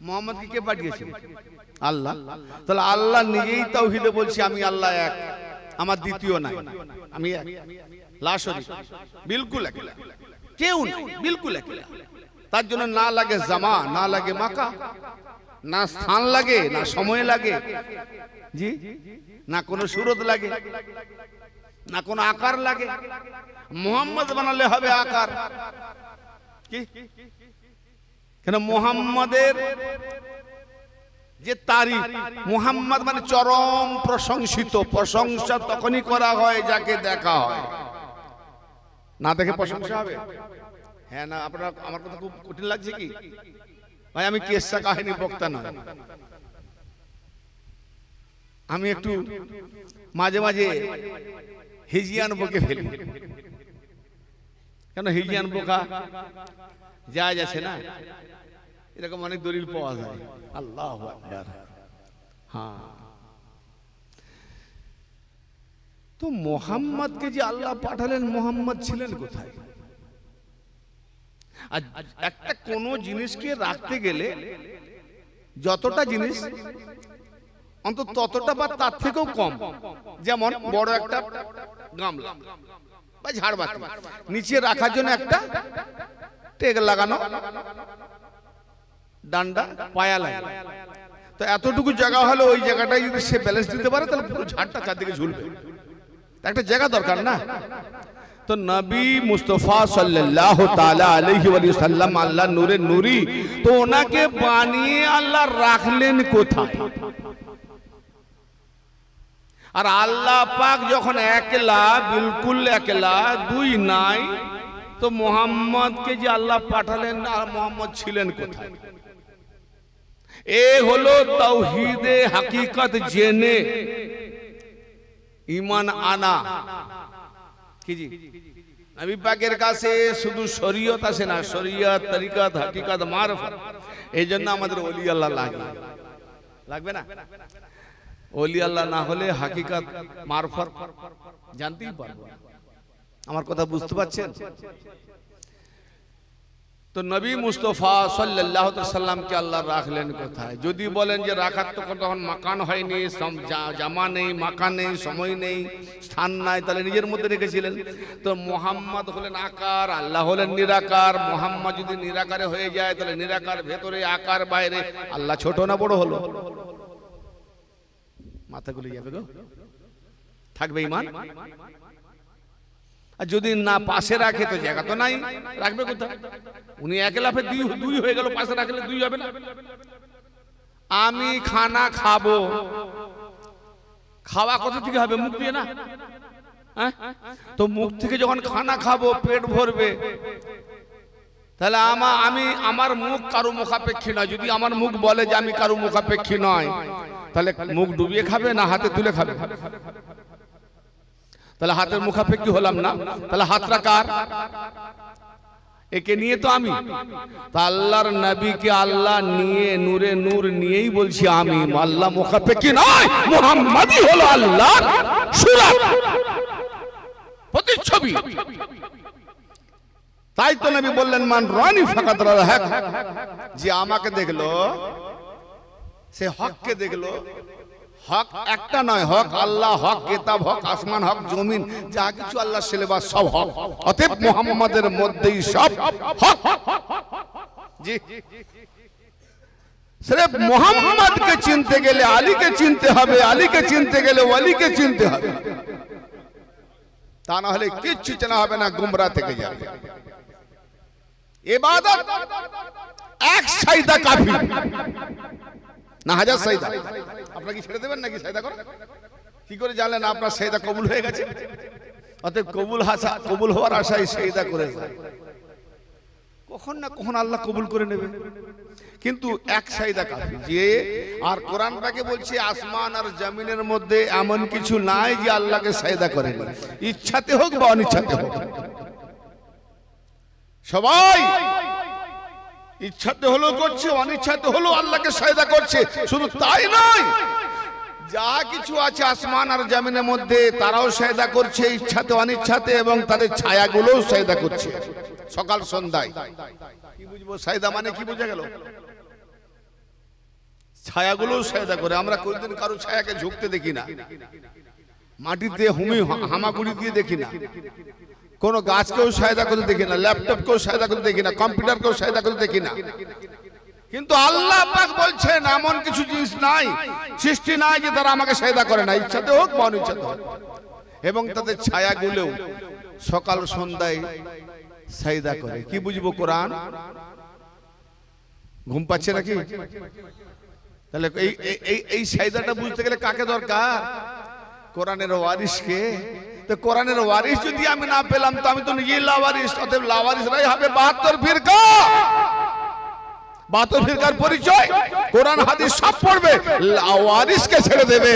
মুহাম্মদকে কে পাঠিয়েছে? আল্লাহ। তাহলে আল্লাহ নিজেই তাওহীদে বলছে আমি আল্লাহ এক, আমার দ্বিতীয় নাই, আমি এক, লা শরীক, বিলকুল এক, কেউ নাই, বিলকুল এক। তার জন্য না লাগে জামা, না লাগে মাকা, না স্থান লাগে, না সময় লাগে, জি না কোনো সুরত লাগে, না কোনো আকার লাগে। মুহাম্মদ বানালে হবে আকার কি? কেন মুহাম্মাদের যে তারিফ, মুহাম্মদ মানে চরম প্রশংসিত। প্রশংসা তখনই করা হয় যাকে দেখা হয়, না দেখে প্রশংসা হবে? হ্যাঁ না? আপনারা আমার কথা খুব কঠিন লাগছে কি ভাই? আমি কিসসা কাহিনী বক্তা নয়, আমি একটু মাঝে মাঝে হিজিয়ান বকে ফেলি। কেন হিজিয়ান বোকা যায় যাচ্ছে না, এরকম অনেক দলিল পাওয়া যায়। আল্লাহু আকবার। হ্যাঁ, তো মুহাম্মদকে যে আল্লাহ পাঠালেন, মুহাম্মদ ছিলেন কোথায়? আর একটা কোন জিনিসকে রাখতে গেলে যতটা জিনিস অন্তত ততটা বা তার থেকেও কম, যেমন বড় একটা গামলা বা ঝাড়বাতি, নিচে রাখার জন্য একটা টেক লাগানো, ডান্ডা, পায়া লাগে। তো এতটুকু জায়গা হলে ওই জায়গাটায় যদি সে ব্যালেন্স দিতে পারে, তাহলে পুরো ঝাড়টা চারদিকে ঝুলবে। একটা জায়গা দরকার না? তো নবী মুস্তাফা সাল্লাল্লাহু তাআলা আলাইহি ওয়া সাল্লাম আল্লাহ নূরে নূরি, তো ওনাকে বানিয়ে আল্লাহ রাখলেন কোথায়? আর আল্লাহ পাক যখন একলা, বিলকুল একলা, দুই নাই, তো মুহাম্মদকে যে আল্লাহ পাঠালেন, আর মুহাম্মদ ছিলেন কোথায়? এ হলো তাওহীদে হাকিকত জেনে ঈমান আনা। কি জি? নবী পাকের কাছে শুধু শরীয়ত আসে না, শরীয়ত, তরিকত, হাকিকত, মারফত। এই জন্য আমাদের ওলি আল্লাহ লাগবে না? ওলি আল্লাহ না হলে হাকিকত, মারফত জানতেই পারবো। আমার কথা বুঝতে পারছেন? তো নবী মুস্তফা সাল্লাল্লাহু আলাইহি সাল্লামকে আল্লাহ রাখলেন কোথায়? যদি বলেন যে রাখার তো তখন মাকান হয়নি, জামা নেই, মাকান নেই, সময় নেই, স্থান নাই, তাহলে নিজের মধ্যে রেখেছিলেন। তো মুহাম্মদ হলেন আকার, আল্লাহ হলেন নিরাকার। মুহাম্মদ যদি নিরাকারে হয়ে যায় তাহলে নিরাকার ভেতরে, আকার বাইরে, আল্লাহ ছোট না বড় হলো? মাথা গুলি যাবে গো, থাকবে ঈমান? আর যদি না পাশে রাখে তো জায়গা তো নাই, রাখবে কোথায়? উনি এক লাফে দুই হয়ে গেল, পাশে রাখলে দুই হবে না? আমি খানা খাবো, খাওয়া কোথা থেকে হবে? মুখ দিয়ে না? তো মুখ থেকে যখন খানা খাবো পেট ভরবে, তাহলে আমার মুখ কারো মুখাপেক্ষী নয়। যদি আমার মুখ বলে যে আমি কারো মুখাপেক্ষী নয়, তাহলে মুখ ডুবিয়ে খাবে না হাতে তুলে খাবে? তাহলে হাতের মুখাপেক্ষী হলাম না। তাহলে হাতটা কার? একে নিয়ে তো আমি। তা আল্লাহর নবীকে আল্লাহ নিয়ে নূরে নূর নিয়েই বলছি আমি। আল্লাহ মুখাপেক্ষী নয়, মুহাম্মাদই হলো আল্লাহর সূরা, প্রতিচ্ছবি। তাই তো নবী বললেন মান রানি ফাকাত রাহক, যে আমাকে দেখলো সে হককে দেখলো। হক একটা নয়, হক আল্লাহ, হক কিতাব, হক আসমান, হক জমিন, যা কিছু আল্লাহ সিলেবাস সব হক। অতএব মুহাম্মাদের মধ্যেই সব হক। জি, সির্ফ মুহাম্মাদকে চিনতে গেলে আলীকে চিনতে হবে, আলীকে চিনতে গেলে ওয়ালিকে চিনতে হবে। তা না হলে কিচ্ছু চেনা হবে না, গুমরাহ থেকে যাবে। ইবাদত এক সাজদা কাফি না হাজার সাজদা। আপনারা কি ছেড়ে দেবেন নাকি সাজদা করেন? কি করে জানলেন আপনার সাজদা কবুল হয়ে গেছে? অতএব কবুল হওয়ার আশায় সাজদা করে যায়। কখন না কখন আল্লাহ কবুল করে নেবে, কিন্তু এক সাজদা কাফি। যে আর কোরআন পাকে বলছে আসমান আর জমিনের মধ্যে এমন কিছু নাই যে আল্লাহকে সাজদা করেনি, ইচ্ছাতে হোক বা অনিচ্ছাতে হোক। সবাই ইচ্ছাতে হলো করছে, অনিচ্ছাতে হলো আল্লাহকে সাজদা করছে। শুধু তাই নয়, যা কিছু আছে আসমান আর জমিনের মধ্যে তারাও সাজদা করছে, ইচ্ছাতে অনিচ্ছাতে, এবং তাদের ছায়াগুলোও সাজদা করছে সকাল সন্ধ্যায়। কি বুঝবো সাজদা মানে? কি বোঝা গেল? ছায়াগুলোও সাজদা করে। আমরা কোনদিন কারো ছায়াকে ঝুঁকতে দেখি না, মাটিতে হামাগুড়ি দিয়ে দেখি না, কোন গাছকেও সাজদা করতে দেখি না, ল্যাপটপকেও সাজদা করতে দেখি না, কম্পিউটারকেও সাজদা করতে দেখি না। কিন্তু আল্লাহ পাক বলছেন এমন কিছু জিনিস নাই, সৃষ্টি নাই যে তারা আমাকে সাজদা করে না, ইচ্ছাতে হোক বা অনিচ্ছাতে হোক। এবং তাদের ছায়াগুলোও সকাল সন্ধ্যায় সাজদা করে। কি বুঝবো কোরআন? ঘুম পাচ্ছে নাকি? তাহলে এই সাজদাটা বুঝতে গেলে কাকে দরকার? কোরআনের ওয়ারিসকে। তো কোরআনের ওয়ারিস যদি আমি না পেলাম তো আমি তো নিজেই লাওয়ারিস। অতএব লাওয়ারিসরাই হবে 72 ফিরকা। 72 ফিরকার পরিচয় কোরআন হাদিস সব পড়বে, লাওয়ারিসকে ছেড়ে দেবে,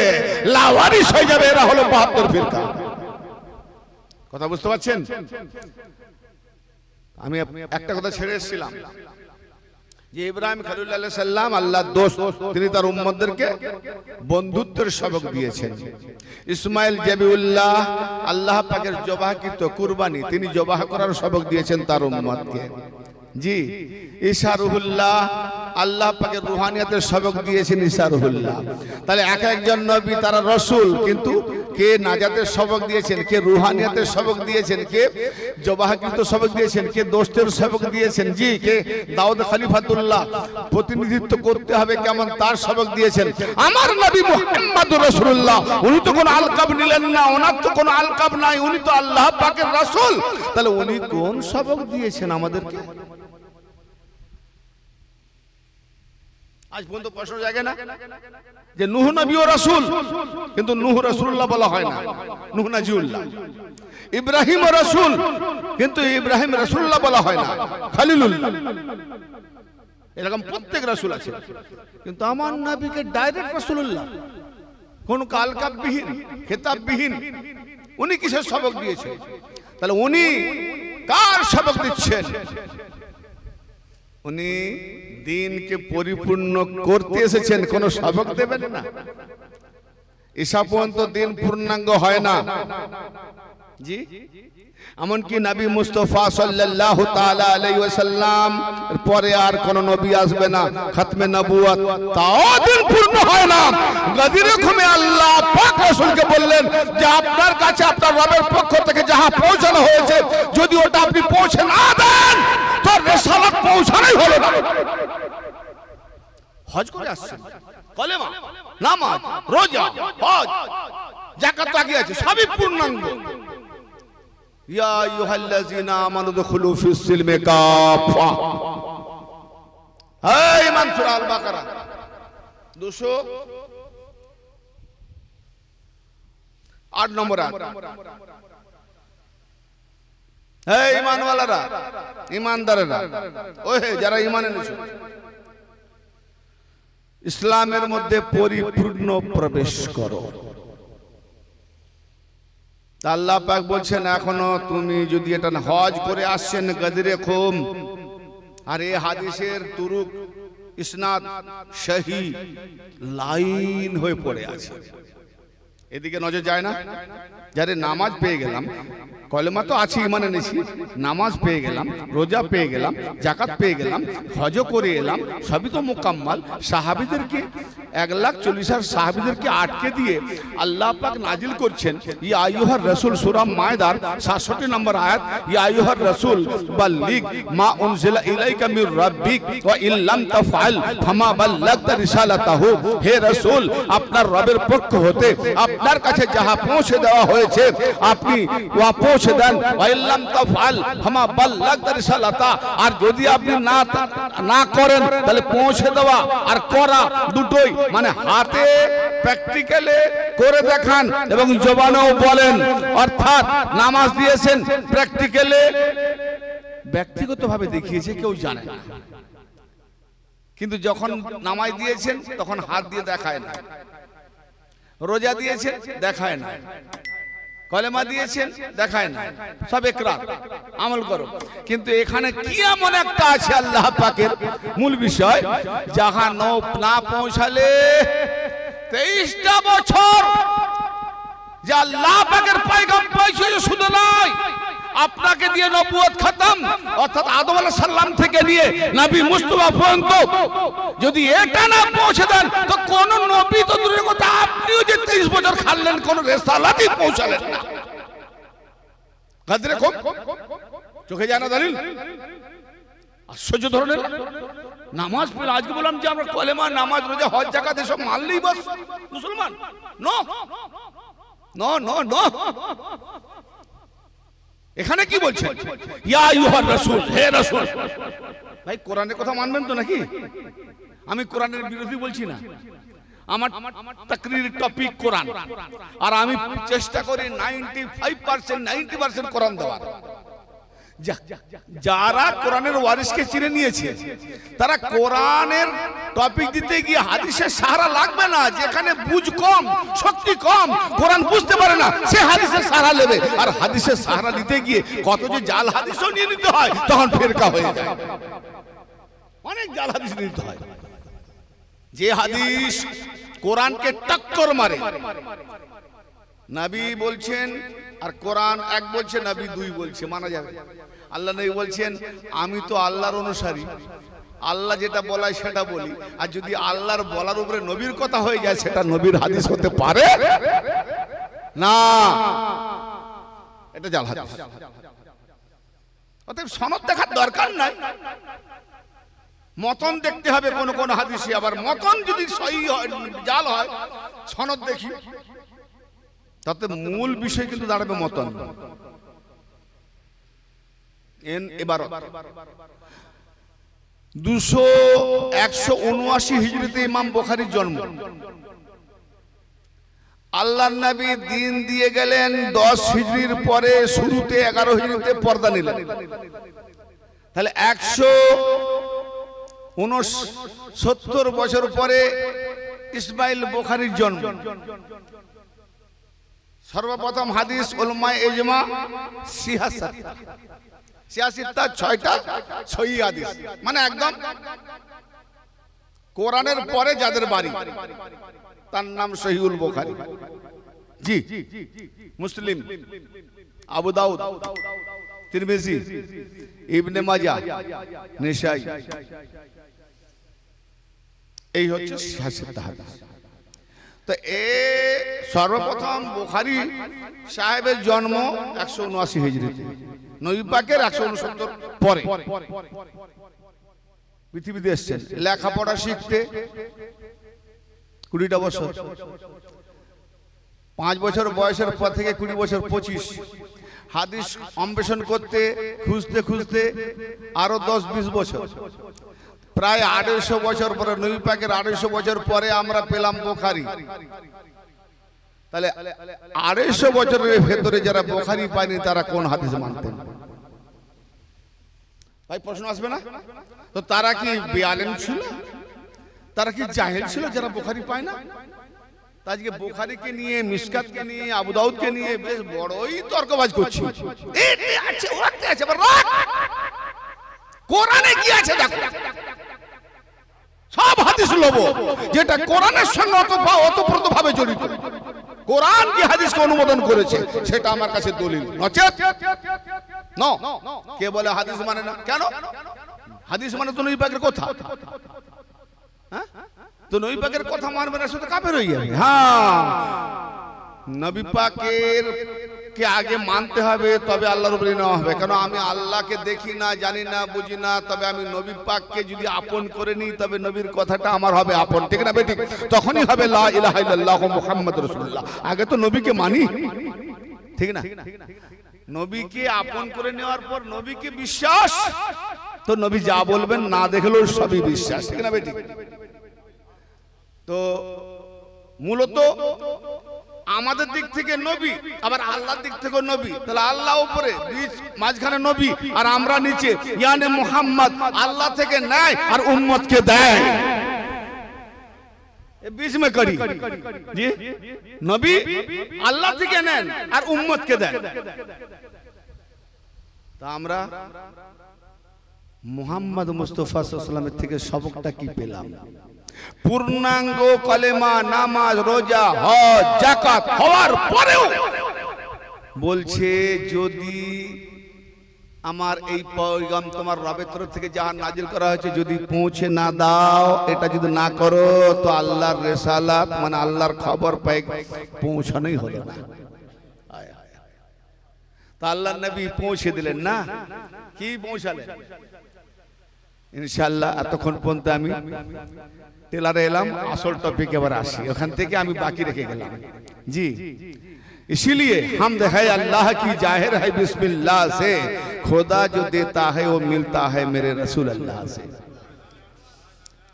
লাওয়ারিস হয়ে যাবে। এরা হলো 72 ফিরকা। কথা বুঝতে পারছেন? আমি একটা কথা ছেড়ে এসেছিলাম যে ইব্রাহিম খলিলুল্লাহ আলাইহিস সালাম আল্লাহর দোস্ত, তিনি তার উম্মতদেরকে বন্ধুত্বের সবক দিয়েছেন। ইসমাইল জাবিউল্লাহ আল্লাহ পাকের জবাহকৃত কুরবানি, তিনি জবাহ করার সবক দিয়েছেন তার উম্মতকে। জি, ঈসা রুহুল্লাহ আল্লাহ পাকের রুহানিয়াতের সবক দিয়েছেন ঈসা রুহুল্লাহ। তাহলে এক একজন নবী তারা রাসূল, কিন্তু কে নাজাতের সবক দিয়েছেন, কে রুহানিয়াতের সবক দিয়েছেন, কে জবাহকৃত সবক দিয়েছেন, কে দোস্তের সবক দিয়েছেন, জি, কে দাউদ খলিফাতুল্লাহ প্রতিনিধিত্ব করতে হবে কেমন তার সবক দিয়েছেন। আমার নবী মুহাম্মদুর রাসূলুল্লাহ, উনি তো কোনো আলকাব নিলেন না, ওনার তো কোনো আলকাব নাই, উনি তো আল্লাহ পাকের রাসূল। তাহলে উনি কোন সবক দিয়েছেন আমাদেরকে? আজ পর্যন্ত প্রশ্ন জাগে না যে নূহ নবী ও রাসূল, কিন্তু নূহ রাসূলুল্লাহ বলা হয় না, নূহ নাজিউল্লাহ। ইব্রাহিম ও রাসূল, কিন্তু ইব্রাহিম রাসূলুল্লাহ বলা হয় না, খলিলুল্লাহ। এরকম প্রত্যেক রাসূল আছে, কিন্তু আমার নবীকে ডাইরেক্ট রাসূলুল্লাহ, কোন কালকাববিহীন, খেতাববিহীন। উনি কিসের সবক দিয়েছেন? তাহলে উনি কার সবক দিচ্ছেন? উনি দিনকে পরিপূর্ণ করতে এসেছেন, কোন সবক দেবেন না। ঈসা পর্যন্ত দিন পূর্ণাঙ্গ হয় না, জি, এমনকি নবী মুস্তাফা সাল্লাল্লাহু তাআলা আলাইহি ওয়াসাল্লাম পরে আর কোন নবী আসবে না, খতমে নবুয়ত তাও দিন পূর্ণ হয় না। গদিরে ঘুমে আল্লাহ পাক রাসূলকে বললেন যে আপনার কাছে আপনার রবের পক্ষ থেকে যাহা পৌঁছানো হয়েছে যদি ওটা আপনি পৌঁছে না দেন তো রিসালাত পৌঁছানোই হলো না। হজ করে আসছেন, কলেমা, নামাজ, রোজা, হজ, যাকাত আগে আছে, সবই পূর্ণাঙ্গ। ইয়া আইয়ুহাল্লাযীনা আমানু দুখুলু ফিস সিলমি কাফা। এই মান সূরা আল বাকারা 208 নম্বর আয়াত। এই ঈমানওয়ালারা, ঈমানদারেরা, ওহে যারা ঈমান এনেছো, ইসলামের মধ্যে পরিপূর্ণ প্রবেশ করো। আল্লাহ পাক বলছেন এখনো তুমি যদি এটা হজ করে আসছেন গদিরে খুম, আর এই হাদিসের তুরুক ইসনাদ সহি লাইন হয়ে পড়ে আছে, এদিকে নজর যায় না। যারে নামাজ পেয়ে গেলাম, কলেমা তো আছে, ঈমান এনেছি, নামাজ পেয়ে গেলাম, রোজা পেয়ে গেলাম, যাকাত পেয়ে গেলাম, হজ করে এলাম, সবই তো মুকাম্মাল। সাহাবীদেরকে 1,40,000 সাহাবীদেরকে আটকে দিয়ে আল্লাহ পাক নাজিল করছেন ইয়া আইয়ুহার রাসূল, সূরা মায়দার 67 নম্বর আয়াত, ইয়া আইয়ুহার রাসূল বাল্লিগ মা উনজিলা ইলাইকা মির রাব্বিক ওয়া ইন লাম তাফআল ফামা বাল্লাগতা রিসালাতাহু। হে রাসূল, আপনার রবের পক্ষ হতে আপনার কাছে যাহা পৌঁছে দেওয়া হয়েছে আপনি ওয়া পৌঁছে দেন। ওয়া ইন লাম তাফআল ফামা বাল্লাগতা রিসালাতা। আর যদি আপনি না করেন তাহলে পৌঁছে দেওয়া আর করা দুটোই, মানে হাতে প্র্যাকটিক্যালে করে দেখান এবং জবানেও বলেন। অর্থাৎ নামাজ দিয়েছেন, প্র্যাকটিক্যালে ব্যক্তিগতভাবে দেখিয়েছে, কেউ জানে না, কিন্তু যখন নামাজ দিয়েছেন তখন হাত দিয়ে দেখায় না। রোজা দিয়েছেন দেখায় না, কলেমা দিয়েছেন দেখায় না, সব ইকরার, আমল করো। কিন্তু এখানে কি এমন একটা আছে আল্লাহ পাকের মূল বিষয়, যাহা না পৌঁছালে 23টা বছর যে আল্লাহ পাকের পয়গাম পৌঁছেছে শুধু নয়, আপনাকে দিয়ে নবুয়ত খতম, অর্থাৎ আদম আলাইহিস সালাম থেকে নিয়ে নবী মুস্তাফা পর্যন্ত যদি এটা না পৌঁছে দেন তো কোন নবী তো দূরের কথা, আপনিও যে 23 বছর খাললেন কোন রিসালাতই পৌঁছালেন না। গাদরে কম চোখে যায় না দলিল, আশ্চর্য ধরনের নামাজ পড়ে। আজকে বললাম যে আমরা কলেমা, নামাজ, রোজা, হজ, যাকাত এসব মানলেই বাস মুসলমান। নো নো নো নো, এখানে কি বলছেন ইয়া আইয়ুহার রাসূল, হে রাসূল। ভাই কোরআনের কথা মানবেন তো নাকি? আমি কোরআনের বিরোধী বলছি না, আমার তাকরীর টপিক কোরআন, আর আমি চেষ্টা করি 90% কোরআন দেওয়ার। যারা কোরআনের ওয়ারিসকে চিনে নিয়েছে তারা কোরআনের টপিক দিতে গিয়ে হাদিসের সাহারা লাগবে না। যেখানে বুঝ কম, শক্তি কম, কোরআন বুঝতে পারে না, সে হাদিসের সাহারা নেবে। আর হাদিসের সাহারা দিতে গিয়ে কত যে জাল হাদিসও নিয়ে নিতে হয়, তখন ফেরকা হয়ে যায়, অনেক জাল হাদিস নিতে হয়। যে হাদিস কোরআনকে টক্কর মারে, নবী বলছেন আর কোরআন এক বলছে, নবী দুই বলছে, মানা যাবে। আল্লাহ নবী বলছেন আমি তো আল্লাহর অনুসারী, আল্লাহ যেটা বলায় সেটা বলি, আর যদি আল্লাহর বলার উপরে নবীর কথা হয়ে যায় সেটা নবীর হাদিস হতে পারে না, এটা জাল হাদিস। অতএব সনদ দেখার দরকার নাই, মতন দেখতে হবে কোন কোন হাদিসে। আবার মতন যদি সহি হয়, জাল হয়, সনদ দেখি, তাতে মূল বিষয় কিন্তু দাঁড়াবে মতন। এবার 179 হিজরিতে ইমাম বুখারীর জন্ম। আল্লাহর নবী দিন দিয়ে গেলেন 10 হিজরির পরে, শুরুতে 11 হিজরিতে পর্দা নিলেন। তাহলে 169 বছর পরে ইসমাইল বুখারীর জন্ম। সর্বপ্রথম হাদিস উলমায়ে ইজমা 86টা 6টা সহিহ হাদিস, মানে একদম কোরআনের পরে যাদের বাড়ি তার নাম সহিহুল বুখারী। জি, মুসলিম আবু দাউদ, তিরমিজি, ইবনে মাজাহ, নিসাই, এই হচ্ছে শাসিত হাদিস। তো সর্বপ্রথম বুখারী সাহেবের জন্ম 179 হিজরিতে, নবী পাকের 169 পরে পৃথিবীতে এসেছেন। লেখাপড়া শিখতে 20টা বছর, 5 বছর বয়সের পর থেকে 20 বছর 25, হাদিস অন্বেষণ করতে খুঁজতে খুঁজতে আরো 10-20 বছর, প্রায় 250 বছর পরে, নবী পাকের 250 বছর পরে আমরা পেলাম বুখারী। তাহলে 250 বছরের ভেতরে যারা বুখারী পায়নি তারা কোন হাদিস মানতেন? ভাই প্রশ্ন আসবে না? তো তারা কি বেআলেম ছিল? তারা কি জাহেল ছিল যারা বুখারী পায় না? আজকে বুখারীকে নিয়ে, মিশকাতকে নিয়ে, আবু দাউদকে নিয়ে বেশ বড়ই তর্কবাজ করছি। এতে আছে, ওতে আছে, কোরআনে কি আছে দেখো। সব হাদিস লব যেটা কোরআনের সঙ্গে ওতপ্রোতভাবে জড়িত। কোরআন কি হাদিসকে অনুমোদন করেছে সেটা আমার কাছে দলিল, নচেত ন। কে বলে হাদিস মানে না? কেন? হাদিস মানে তো নবী পাকের কথা। হ্যাঁ, তো নবী পাকের কথা মানবে না সেটা কাফের হয়ে যাবে। হ্যাঁ, নবী পাকের কে আগে মানতে হবে, তবে আল্লাহর উপরে নেওয়া হবে। কারণ আমি আল্লাহকে দেখি না, জানি না, বুঝি না, তবে আমি নবী পাককে যদি আপন করে নিই তবে নবীর কথাটা আমার হবে আপন, ঠিক না বেঠিক? তখনই হবে লা ইলাহা ইল্লাল্লাহ মুহাম্মাদুর রাসূলুল্লাহ। আগে তো নবীকে মানি, ঠিক না? নবীকে আপন করে নেওয়ার পর নবীকে বিশ্বাস, তো নবী যা বলবেন না দেখলেও সবই বিশ্বাস, ঠিক না বেঠিক? তো মূলত আমাদের দিক থেকে নবী, আবার আল্লাহর দিক থেকে নবী। তাহলে আল্লাহ উপরে, মাঝখানে নবী, আর আমরা নিচে। ইয়ানে মুহাম্মদ আল্লাহ থেকে নেয় আর উম্মতকে দেয়। बीच में करी जी, नबी আল্লাহ থেকে নেন আর উম্মতকে দেন। তা আমরা মুহাম্মদ মুস্তাফা সাল্লাল্লাহু আলাইহি ওয়াসাল্লামের থেকে সবকটা কি পেলাম? পূর্ণাঙ্গ কলেমা, নামাজ, রোজা, হজ, যাকাত হওয়ার পরেও বলছে যদি আমার এই পয়গাম তোমার রবের তরফ থেকে যাহা নাজিল করা হয়েছে যদি পৌঁছে না দাও, এটা যদি না করো তো আল্লাহর রিসালাত মানে আল্লাহর খবর পৌঁছানোই হলো না। তা আল্লাহর নবী পৌঁছে দিলেন না, কি পৌঁছালেন? ইনশাআল্লাহ এতক্ষণ পর্যন্ত আমি টেলারে এলাম, আসল টপিকে এবার আসি, ওখান থেকে আমি বাকি রেখে গেলাম জি। इसीलिए हमद है अल्लाह की जाहिर है बिस्मिल्लाह से, खुदा जो देता है वो मिलता है मेरे रसूल अल्लाह से।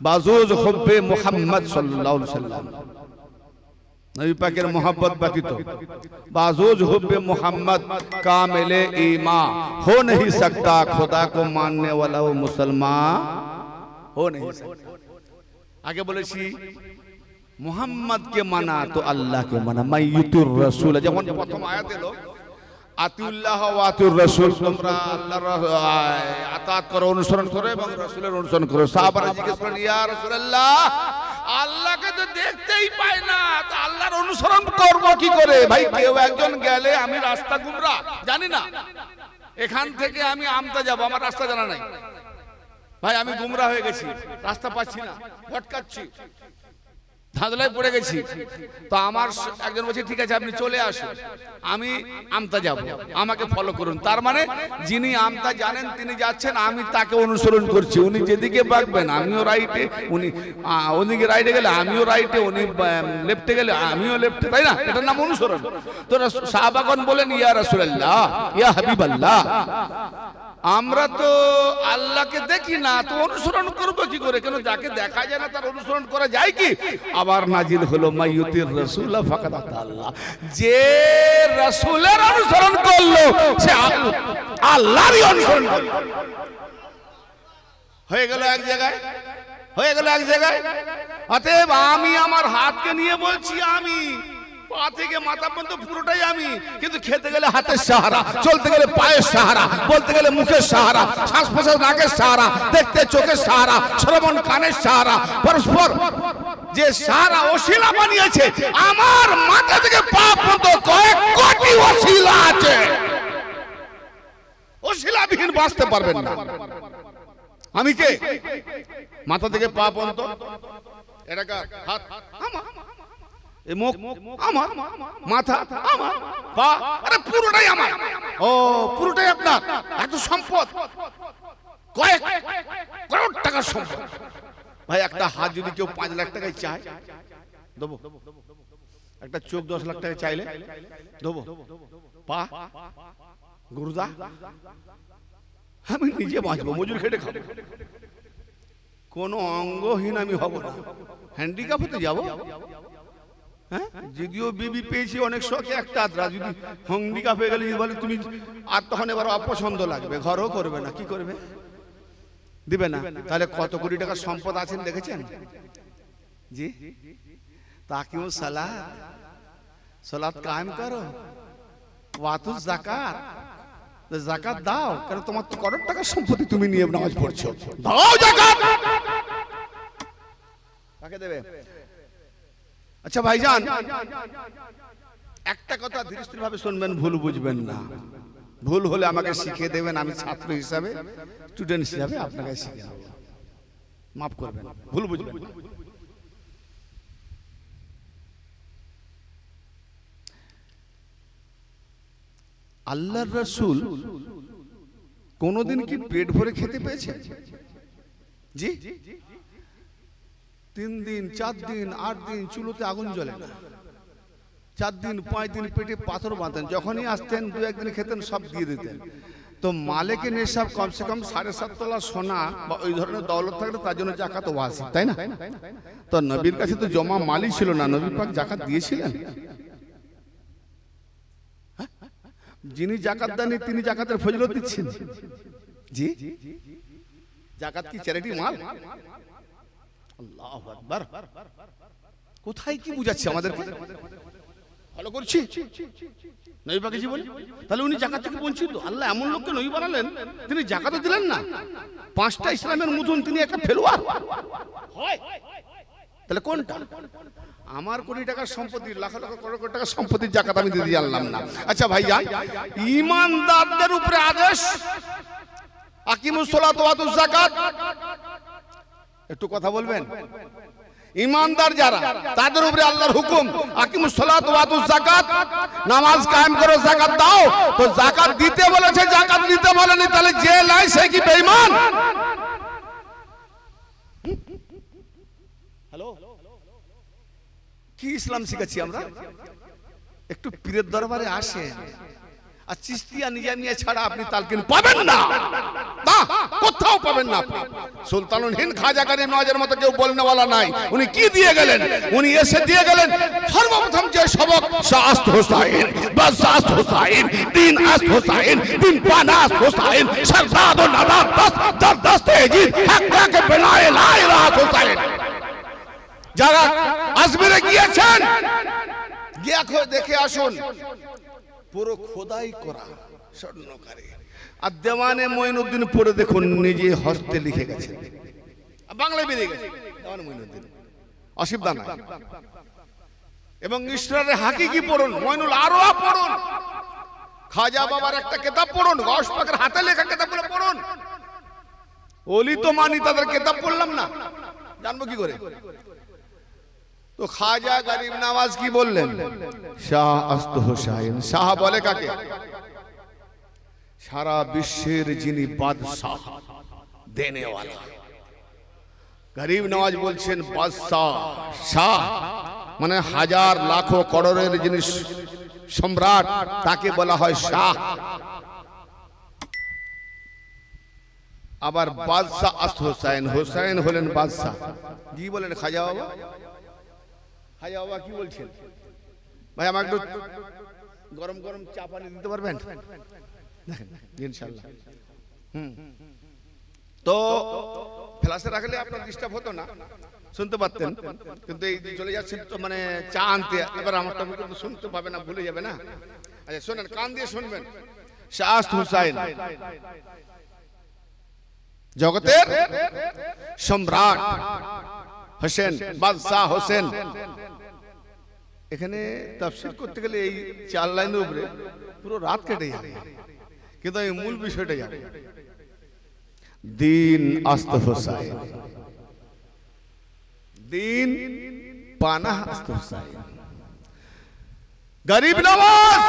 बाजूज हुब्बे मोहम्मद सल्लल्लाहु अलैहि वसल्लम, नबी पाकेर मोहब्बत बाकी तो बाजूज हुब्बे मोहम्मद कामिले ईमान हो नहीं सकता, खुदा को मानने वाला वो मुसलमान हो नहीं सकता। आगे बोले मुहम्मद के माना तो अल्लाह के माना, मैं युतुर रसूल, যেমন প্রথম আয়াতে এলো আতিউল্লাহ ওয়া আতিউর রাসূল, তোমরা আল্লাহর আতাত করো, অনুসরণ করো এবং রাসূলের অনুসরণ করো। সাহাবারা জিজ্ঞেস করেন ইয়া রাসূলুল্লাহ আল্লাহকে তো দেখতেই পাই না, তো আল্লাহর অনুসরণ করব কি করে? ভাই কেউ একজন গেলে আমি রাস্তা গুমরা জানি না, এখান থেকে আমি আমতা যাব, আমার রাস্তা জানা নাই, ভাই আমি গুমরা হয়ে গেছি, রাস্তা পাচ্ছি না, ভটকাচ্ছি, ধাঁধলায় পড়ে গেছি। তো আমার একজন বলছে ঠিক আছে আপনি চলে আসুন, আমি আমতা যাব, আমাকে ফলো করুন। তার মানে যিনি আমতা জানেন তিনি যাচ্ছেন, আমি তাকে অনুসরণ করছি। উনি যেদিকে বাঁকবেন আমিও রাইটে, উনি ওদিকে রাইটে গেলে আমিও রাইটে, উনি লেফটে গেলে আমিও লেফটে, তাই না? এটার নাম অনুসরণ। তো সাহাবাগণ বলেন ইয়া রাসূলুল্লাহ ইয়া হাবিবাল্লাহ, আমরা তো আল্লাহকে দেখি না, তো অনুসরণ করবো কি করে? কেন যাকে দেখা যায় না তার অনুসরণ করা যায় কি? আবার নাজিল হলো মাইয়ুতির রাসূল ফাকাদ আল্লাহ, যে রাসূলের অনুসরণ করলো সে আল্লাহরই অনুসরণ করলো। হয়ে গেল এক জায়গায়, হয়ে গেল এক জায়গায়। অতএব আমি আমার হাতকে নিয়ে বলছি আমি, পা থেকে মাথা পর্যন্ত পুরোটাই আমি, কিন্তু খেতে গেলে হাতের সাহারা, চলতে গেলে পায়ের সাহারা, বলতে গেলে মুখের সাহারা, শ্বাস প্রশ্বাস নাকের সাহারা, দেখতে চোখের সাহারা, শ্রবণ কানের সাহারা, পরস্পর যে সাহারা ওসিলা বানিয়েছে, আমার মাথা থেকে পা পর্যন্ত কয়েক কোটি ওসিলা আছে। বাঁচতে পারবেন না। আমি কে? মাথা থেকে পা পর্যন্ত এটা কার? হাত আমার, এই মুখ আমার, মাথা আমার, পা আরে পুরোটাই আমার। ও পুরোটাই আপনার? এত সম্পদ, কয়েক করোড় টাকার সম্পদ। ভাই একটা হাত যদি কেউ 5 লাখ টাকায় চায় দেবো, একটা চোখ 10 লাখ টাকায় চাইলে দেবো, পা গুরুদা আমি নিজে বাঁচবো, মজুর খেটে খাবো, কোনো অঙ্গহীন আমি হব না, হ্যান্ডিক্যাপ হতে যাবো। হ্যাঁ, যদিও বিবি পেয়েছি অনেক শখে, একটা আদ্রা যদি হ্যান্ডিক্যাপ হয়ে গেলে বলে তুমি, আর তখন এবার অপছন্দ লাগবে, ঘরও করবে না, কি করবে? দিবে না। তাহলে কত কোটি টাকার সম্পদ আছেন দেখেছেন? জি, তাকিও সালাত, সালাত কায়েম করো, ওয়াতুজ যাকাত, যাকাত দাও, কারণ তোমার তো করোড় টাকার সম্পত্তি, তুমি নিয়ে নামাজ পড়ছো, দাও যাকাত। কাকে দেবে? আচ্ছা ভাইজান, একটা কথা ধীরে স্থির ভাবে শুনবেন, ভুল বুঝবেন না। ভুল হলে আমাকে শিখিয়ে দেবেন, আমি ছাত্র হিসাবে, স্টুডেন্ট হিসাবে আপনাকে শিখিয়ে দেব, মাফ করবেন, ভুল বুঝবেন না। আল্লাহর রাসূল কোনদিন কি পেট ভরে খেতে পেয়েছে? জি, 3 দিন 4 দিন 8 দিন চুলোতে আগুন জ্বলে না, 4 দিন 5 দিন পেটে পাথর বাঁধতেন, যখনই আসতেন 2-1 দিন খেতেন, সব দিয়ে দিতেন। তো মালিকের নেশাব কমসে কম 7.5 তোলা সোনা বা ওই ধরনের দৌলত থাকলে তার জন্য জাকাত ওয়াজিব, তাই না? তো নবীর কাছে তো জমা মালই ছিল না, নবী পাক জাকাত দিয়েছিলেন? যিনি জাকাত দেন তিনি জাকাতের ফজিলত দিচ্ছেন। জি, জাকাত কি চ্যারিটি মাল? আল্লাহু আকবার। কোথায় কি বুঝাচ্ছে আমাদেরকে? ভালো করছি নবী পাক জীবন, তাহলে উনি জাকাত থেকে বঞ্চিত? আল্লাহ এমন লোককে নবী বানালেন, তিনি জাকাতও দিলেন না। 5টা ইসলামের মতন তিনি একটা ফেলোয়ার হয়, তাহলে কোনটা? আমার কোটি টাকার সম্পত্তি, লাখ লাখ করোড় কোটি টাকার সম্পত্তির জাকাত আমি দিতে জানলাম না। আচ্ছা ভাইজান, ঈমানদারদের উপরে আদেশ আকিমুস সালাত ওয়া আতুজ যাকাত, একটু কথা বলবেন। ঈমানদার যারা, তাদের উপরে আল্লাহর হুকুম আকিমুস সালাত ওয়া আতুজ যাকাত, নামাজ কায়েম করো, যাকাত দাও। তো যাকাত দিতে বলেছে, যাকাত দিতে বলেনি, তাহলে যে লাই সে কি বেঈমান? হ্যালো, কি ইসলাম শিখাচ্ছি আমরা? একটু পীরের দরবারে আসেন, আর চিশতিয়া নিজামিয়া ছাড়া আপনি তালকিন পাবেন না, কোথাও পাবেন না আপনি। সুলতানুল হিন্দ খাজা গরিব নওয়াজের মতো কেউ বলনেওয়ালা নাই। উনি কি দিয়ে গেলেন? উনি এসে দিয়ে গেলেন সর্বপ্রথম যে সবক, শাস্ত হোসাইন, বাসাস্ত হোসাইন, দিন আস্ত হোসাইন, দিন পানাস্ত হোসাইন, সরদাদ ও নাদাত বাস দরদস্তে জিদ হক কে বিনায়ে লা ইলাহা হোসাইন। যারা আজমিরে গিয়েছেন, গিয়ে দেখে আসুন, পুরো খোদাই করা স্বর্ণকারে। আর দেওয়ানে মঈনুদ্দিন পড়ে দেখুন, নিজে হস্তে লিখে গেছেন, বাংলায় বেরিয়ে গেছে দেওয়ানে মঈনুদ্দিন, অসুবিধা নাই। এবং ইসরারে হাকিকি পড়ুন, মঈনুল আরওয়া পড়ুন, খাজা বাবার একটা কিতাব পড়ুন, গাউস পাকের হাতে লেখা কিতাবগুলো পড়ুন। ওলি তো মানি, তাদের কিতাব পড়লাম না, জানবো কি করে? তো খাজা গরিব নওয়াজ কি বললেন? শাহ আস্ত হোসাইন। শাহ বলে কাকে? সারা বিশ্বের যিনি বাদশাহ, দেনেওয়ালা। গরিব নওয়াজ বলছেন বাদশাহ, শাহ মানে হাজার লাখো করোড়ের যিনি সম্রাট, তাকে বলা হয় শাহ। আবার বাদশাহ আস্ত হোসাইন, হোসাইন হলেন বাদশাহ। কি বলেন খাজা বাবা? খাজা বাবা কি বলছেন? ভাই আমাকে একটু গরম গরম চা পানি দিতে পারবেন? ইনশাআল্লাহ। তো ফ্লাশে রাখলে আপনার ডিস্টার্ব হতো না, শুনতে পারতেন। কিন্তু এই চলে যাচ্ছেন তো মানে চা আনতে, এবার আমারটা কিন্তু শুনতে পাবে না, ভুলে যাবে না। আচ্ছা শোনেন, কান দিয়ে শুনবেন। শাহ আস্ত হোসাইন জগতের সম্রাট, হোসেন বাদশাহ হোসেন। এখানে তাফসীর করতে গেলে এই 4 লাইনের উপরে পুরো রাত কেটে যাবে, কিন্তু এই মূল বিষয়টা যাবে। দিন আস্ত হোসাইন, দিন পানা আস্ত হোসাইন। গরিব নওয়াজ,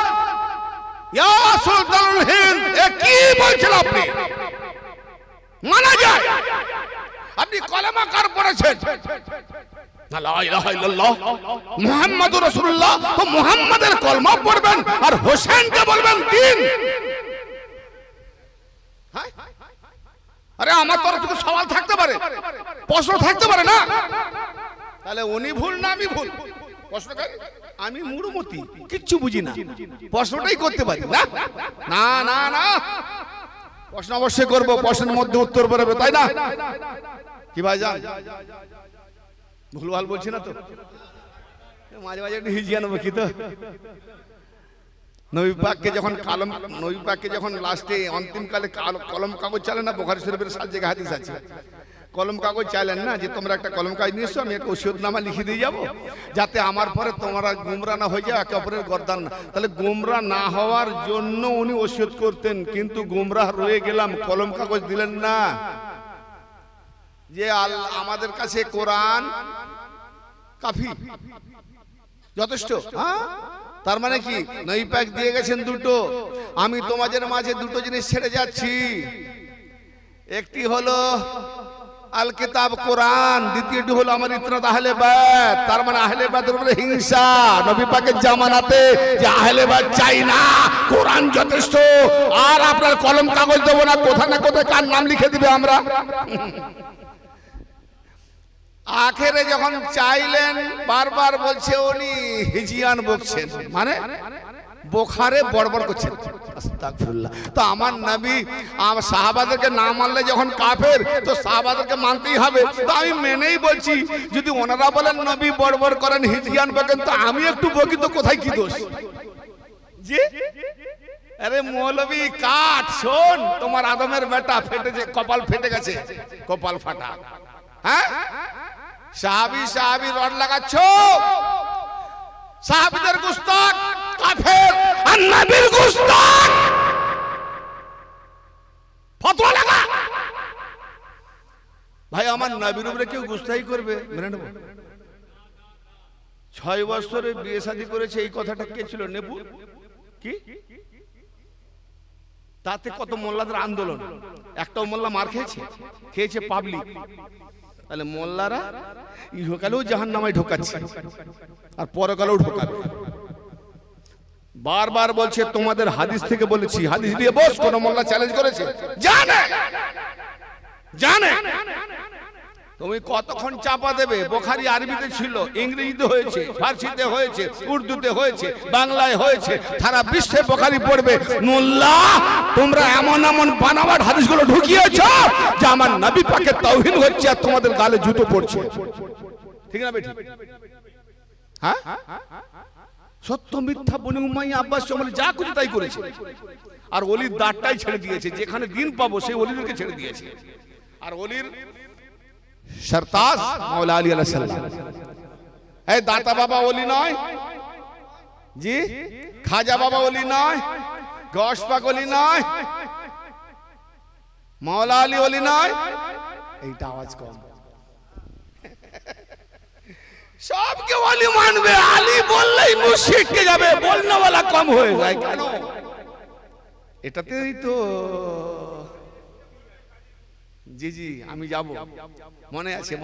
ইয়া সুলতানুল হিন্দ, এ কি বলছেন আপনি? মানা যায় আপনি কলেমা কার পড়েছেন? লা ইলাহা ইল্লাল্লাহ মুহাম্মাদুর রাসূলুল্লাহ, তো মুহাম্মাদের কলমা পড়বেন আর হোসেনকে বলবেন দিন। আরে আমার তরফ থেকে সওয়াল থাকতে পারে, প্রশ্ন থাকতে পারে না? তাহলে উনি ভুল না আমি ভুল? প্রশ্নকারী আমি মূঢ়মতি, কিচ্ছু বুঝি না, প্রশ্নটাই করতে পারি না। না না না, প্রশ্ন অবশ্যই করবো, প্রশ্নের মধ্যে উত্তর বেরোবে, তাই না? কি ভাই যান, ভুলভাল বলছি না তো? মাঝে মাঝে একটু হিজিয়া নেবো কি তো। নবী পাককে যখন নবী পাককে যখন লাস্টে অন্তিমকালে কলম কাগজ চালে না, বুখারী শরীফের 7 জায়গায় হাদিস আছে, কলম কাগজ চাইলেন না যে তোমরা একটা কলম কাগজ নিয়ে এসো, আমি একটা ওসিয়তনামা লিখে দিয়ে যাবো, যাতে আমার পরে তোমরা গুমরা না হয়ে যাও, একে অপরের গর্দান না। তাহলে গুমরা না হওয়ার জন্য উনি ওসিয়ত করতেন, কিন্তু গুমরাহ রয়ে গেলাম, কলম কাগজ দিলেন না। যে আমাদের কাছে কোরআন কাফি, যথেষ্ট। তার মানে কি, নবী পাক দিয়ে গেছেন দুটো, আমি তোমাদের মাঝে দুটো জিনিস ছেড়ে যাচ্ছি। একটি হলো আল কিতাব কোরআন, দ্বিতীয়টি হলো আমার ইতরাত আহলে বাইত। তার মানে আহলে বাইতের উপরে হিংসা। নবী পাকের জামানাতে যে আহলে বাইত চাই না, কোরআন যথেষ্ট, আর আপনার কলম কাগজ দেবো না, কোথায় না কোথায় কার নাম লিখে দিবে আমরা। আখেরে যখন চাইলেন, বারবার বলছে উনি হিজিয়ান বকছেন, মানে বোখারে বড়বড় করছেন, আস্তাগফিরুল্লাহ। তো আমার নবী সাহাবাদেরকে না মানলে যখন কাফের, তো সাহাবাদেরকে মানতেই হবে। তো আমি মেনেই বলছি, যদি ওনারা বলেন নবী বড়বড় করেন, হিজিয়ান বকেন, তো আমি একটু বকি, তো কোথায় কি দোষ? জি আরে মৌলবী কাঠ, শোন, তোমার আদমের বেটা ফেটেছে, কপাল ফেটে গেছে, কপাল ফাটা। হ্যাঁ, সাহাবী রড লাগাচ্ছ, সাহাবীদের গুস্তাখ কাফের, আর নবীর গুস্তাখ ফতোয়া লাগা। ভাই আমার নবীর উপরে কেউ গুস্তাখি করবে, মেনে নেব। 6 বছরে বিয়ে শাদী করেছে, এই কথাটা কে ছিল? নেবু কি? তাতে কত মোল্লাদের আন্দোলন, একটাও মোল্লা মার খেয়েছে পাবলিক। তাহলে মোল্লারা ইহকালেও জাহান্নামায় ঢোকাচ্ছে, আর পরকালেও ঢোকাবে। বারবার বলছে তোমাদের হাদিস থেকে বলেছি, হাদিস দিয়ে বস। কোন মোল্লা চ্যালেঞ্জ করেছে? জানে তুমি কতক্ষণ চাপা দেবে? বুখারী আরবিতে ছিল, ইংরেজিতে হয়েছে, ফার্সিতে হয়েছে, উর্দুতে হয়েছে, বাংলায় হয়েছে, সারা বিশ্বে বুখারী পড়বে। মোল্লা তোমরা এমন এমন বানাওয়াট হাদিসগুলো ঢুকিয়েছো যে আমার নবী পাকের তাওহীন হচ্ছে, আর তোমাদের গালে জুতো পড়ছে। ঠিক না বেটি? হ্যাঁ, সত্য মিথ্যা বনি উমাইয়া আব্বাস চমলে যা কিছু তাই করেছে, আর ওলির দাঁড়টাই ছেড়ে দিয়েছে। যেখানে দিন পাবো সেই ওলিদেরকে ছেড়ে দিয়েছে। আর ওলির সরতাজ মাওলা আলী আলাইহিস সালাম, এই দাতা বাবা ওলি নয় জি, খাজা বাবা ওলি নয়, গস পাক ওলি নয়, মাওলা আলী ওলি নয়। এইটা আওয়াজ কম, সবকে ওলি মানবে, আলী বললেই মুশরিককে যাবে, বলনেওয়ালা কম হয়ে যায় কেন? এটাতেই তো জি আমি যাব, মনে আছে।